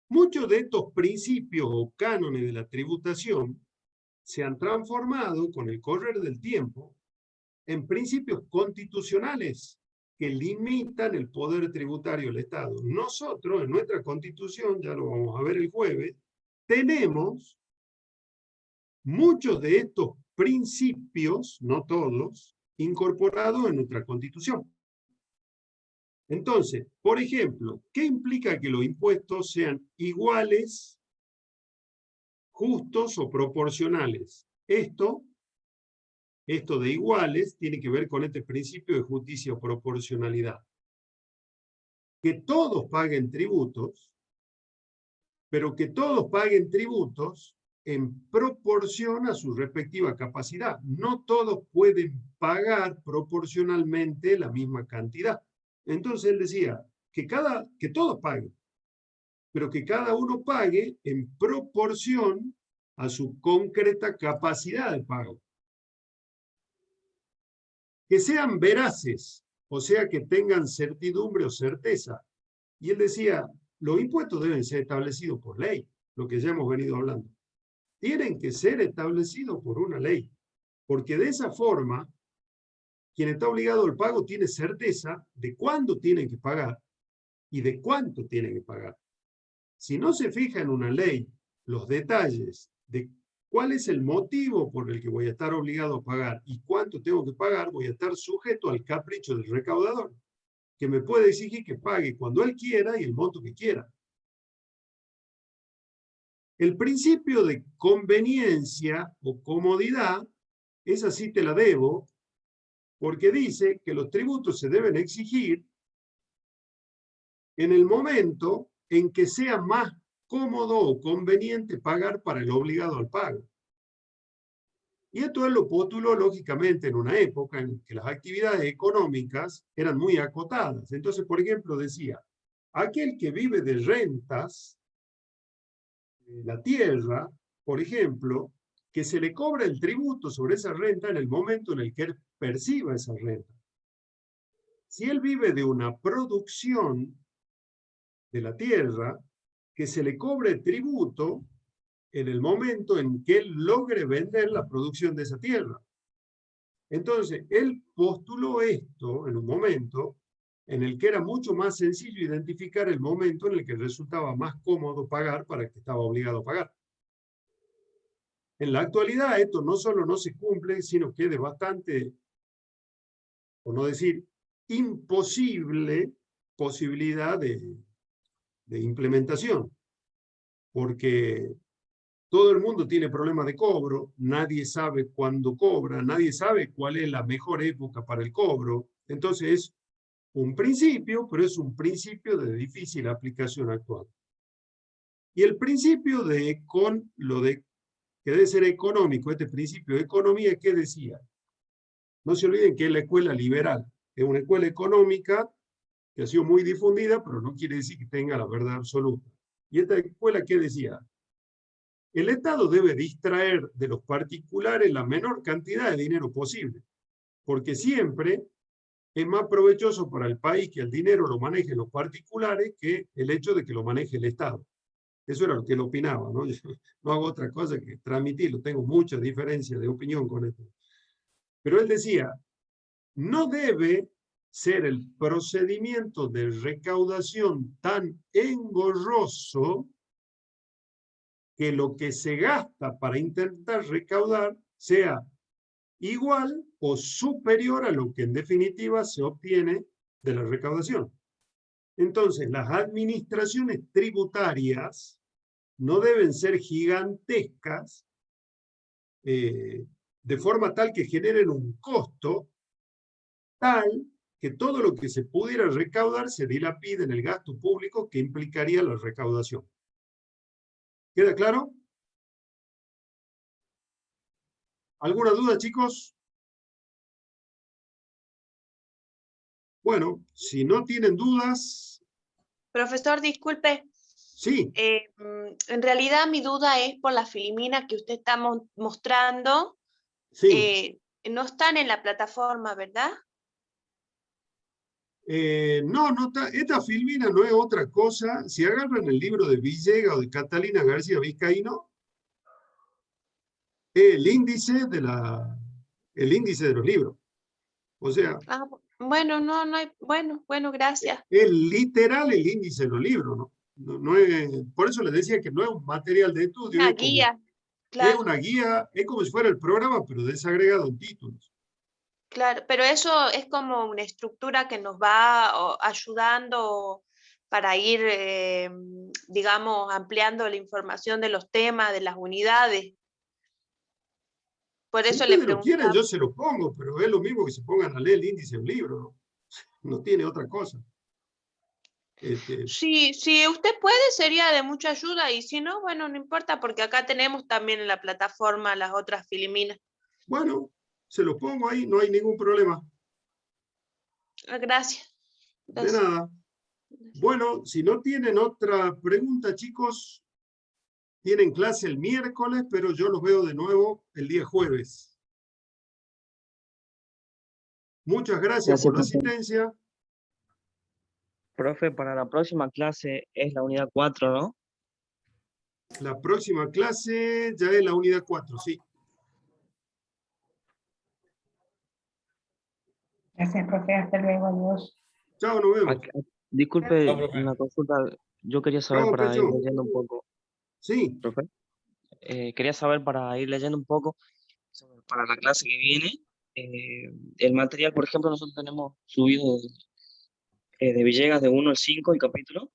Muchos de estos principios o cánones de la tributación se han transformado con el correr del tiempo en principios constitucionales que limitan el poder tributario del Estado. Nosotros, en nuestra Constitución, ya lo vamos a ver el jueves, tenemos muchos de estos principios, no todos, incorporados en nuestra Constitución. Entonces, por ejemplo, ¿qué implica que los impuestos sean iguales, justos o proporcionales? Esto de iguales tiene que ver con este principio de justicia o proporcionalidad. que todos paguen tributos, pero que todos paguen tributos en proporción a su respectiva capacidad. No todos pueden pagar proporcionalmente la misma cantidad. Entonces él decía que todos paguen, pero que cada uno pague en proporción a su concreta capacidad de pago. Que sean veraces, o sea, que tengan certidumbre o certeza. Y él decía, los impuestos deben ser establecidos por ley, lo que ya hemos venido hablando. Tienen que ser establecidos por una ley, porque de esa forma, quien está obligado al pago tiene certeza de cuándo tiene que pagar y de cuánto tiene que pagar. Si no se fija en una ley los detalles de cuál es el motivo por el que voy a estar obligado a pagar y cuánto tengo que pagar, voy a estar sujeto al capricho del recaudador, que me puede exigir que pague cuando él quiera y el monto que quiera. El principio de conveniencia o comodidad, esa sí te la debo, porque dice que los tributos se deben exigir en el momento en que sea más cómodo o conveniente pagar para el obligado al pago. Y esto él lo postuló lógicamente en una época en que las actividades económicas eran muy acotadas. Entonces, por ejemplo, decía, aquel que vive de rentas, de la tierra, por ejemplo, que se le cobra el tributo sobre esa renta en el momento en el que él perciba esa renta. Si él vive de una producción de la tierra, que se le cobre tributo en el momento en que él logre vender la producción de esa tierra. Entonces, él postuló esto en un momento en el que era mucho más sencillo identificar el momento en el que resultaba más cómodo pagar para el que estaba obligado a pagar. En la actualidad esto no solo no se cumple, sino que es de bastante, por no decir imposible, posibilidad de implementación. Porque todo el mundo tiene problemas de cobro, nadie sabe cuándo cobra, nadie sabe cuál es la mejor época para el cobro. Entonces es un principio, pero es un principio de difícil aplicación actual. Y el principio que debe ser económico, este principio de economía, ¿qué decía? No se olviden que es la escuela liberal, es una escuela económica que ha sido muy difundida, pero no quiere decir que tenga la verdad absoluta. ¿Y esta escuela qué decía? El Estado debe distraer de los particulares la menor cantidad de dinero posible, porque siempre es más provechoso para el país que el dinero lo manejen los particulares que el hecho de que lo maneje el Estado. Eso era lo que él opinaba, ¿no? Yo no hago otra cosa que transmitirlo, tengo muchas diferencias de opinión con esto. Pero él decía, no debe ser el procedimiento de recaudación tan engorroso que lo que se gasta para intentar recaudar sea igual o superior a lo que en definitiva se obtiene de la recaudación. Entonces, las administraciones tributarias no deben ser gigantescas de forma tal que generen un costo tal que todo lo que se pudiera recaudar se dilapide en el gasto público que implicaría la recaudación. ¿Queda claro? ¿Alguna duda, chicos? Bueno, si no tienen dudas... Profesor, disculpe. Sí. En realidad mi duda es por las filminas que usted está mostrando. Sí. No están en la plataforma, ¿verdad? No, esta filmina no es otra cosa. Si agarran el libro de Villegas o de Catalina García Vizcaíno, el índice de los libros. O sea... Bueno, no hay... Bueno, gracias. Es literal el índice de los libros, ¿no? No es, por eso les decía que no es un material de estudio. Una guía, claro. Es una guía, es como si fuera el programa, pero desagregado en títulos. Claro, pero eso es como una estructura que nos va ayudando para ir, digamos, ampliando la información de los temas, de las unidades. Por eso si le ustedes lo quieren, preguntaba. yo se lo pongo, pero es lo mismo que se pongan a leer el índice del libro, ¿no? No tiene otra cosa. Si usted puede, sería de mucha ayuda, y si no, bueno, no importa, porque acá tenemos también en la plataforma las otras filiminas. Bueno, se lo pongo ahí, no hay ningún problema. Gracias. De nada. Bueno, si no tienen otra pregunta, chicos, tienen clase el miércoles, pero yo los veo de nuevo el día jueves. Muchas gracias por la asistencia. Profe, para la próxima clase es la unidad 4, ¿no? La próxima clase ya es la unidad 4, sí. Gracias, profe. Hasta luego. Adiós. Chao, nos vemos. Disculpe Chao, profe. una consulta. Yo quería saber Chao, para ir Pecho. leyendo un poco. Sí, Profe. Quería saber para ir leyendo un poco para la clase que viene. El material, por ejemplo, nosotros tenemos subido de Villegas de 1 al 5 el capítulo.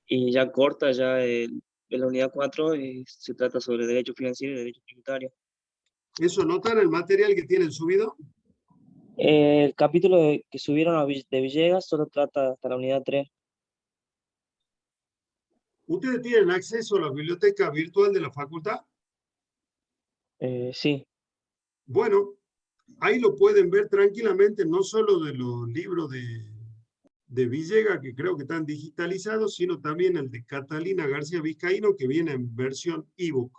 Y ya corta, ya en la unidad 4 se trata sobre derecho financiero y derecho tributario. ¿eso notan el material que tienen subido? El capítulo que subieron de Villegas solo trata hasta la unidad 3. ¿Ustedes tienen acceso a la biblioteca virtual de la facultad? Sí. Bueno, ahí lo pueden ver tranquilamente, no solo de los libros de Villegas, que creo que están digitalizados, sino también el de Catalina García Vizcaíno, que viene en versión ebook.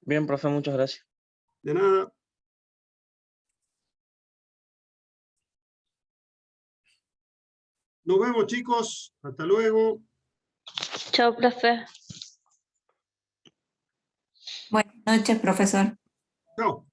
Bien, profe, muchas gracias. De nada. Nos vemos, chicos. Hasta luego. Chao, profe. Buenas noches, profesor. Chao.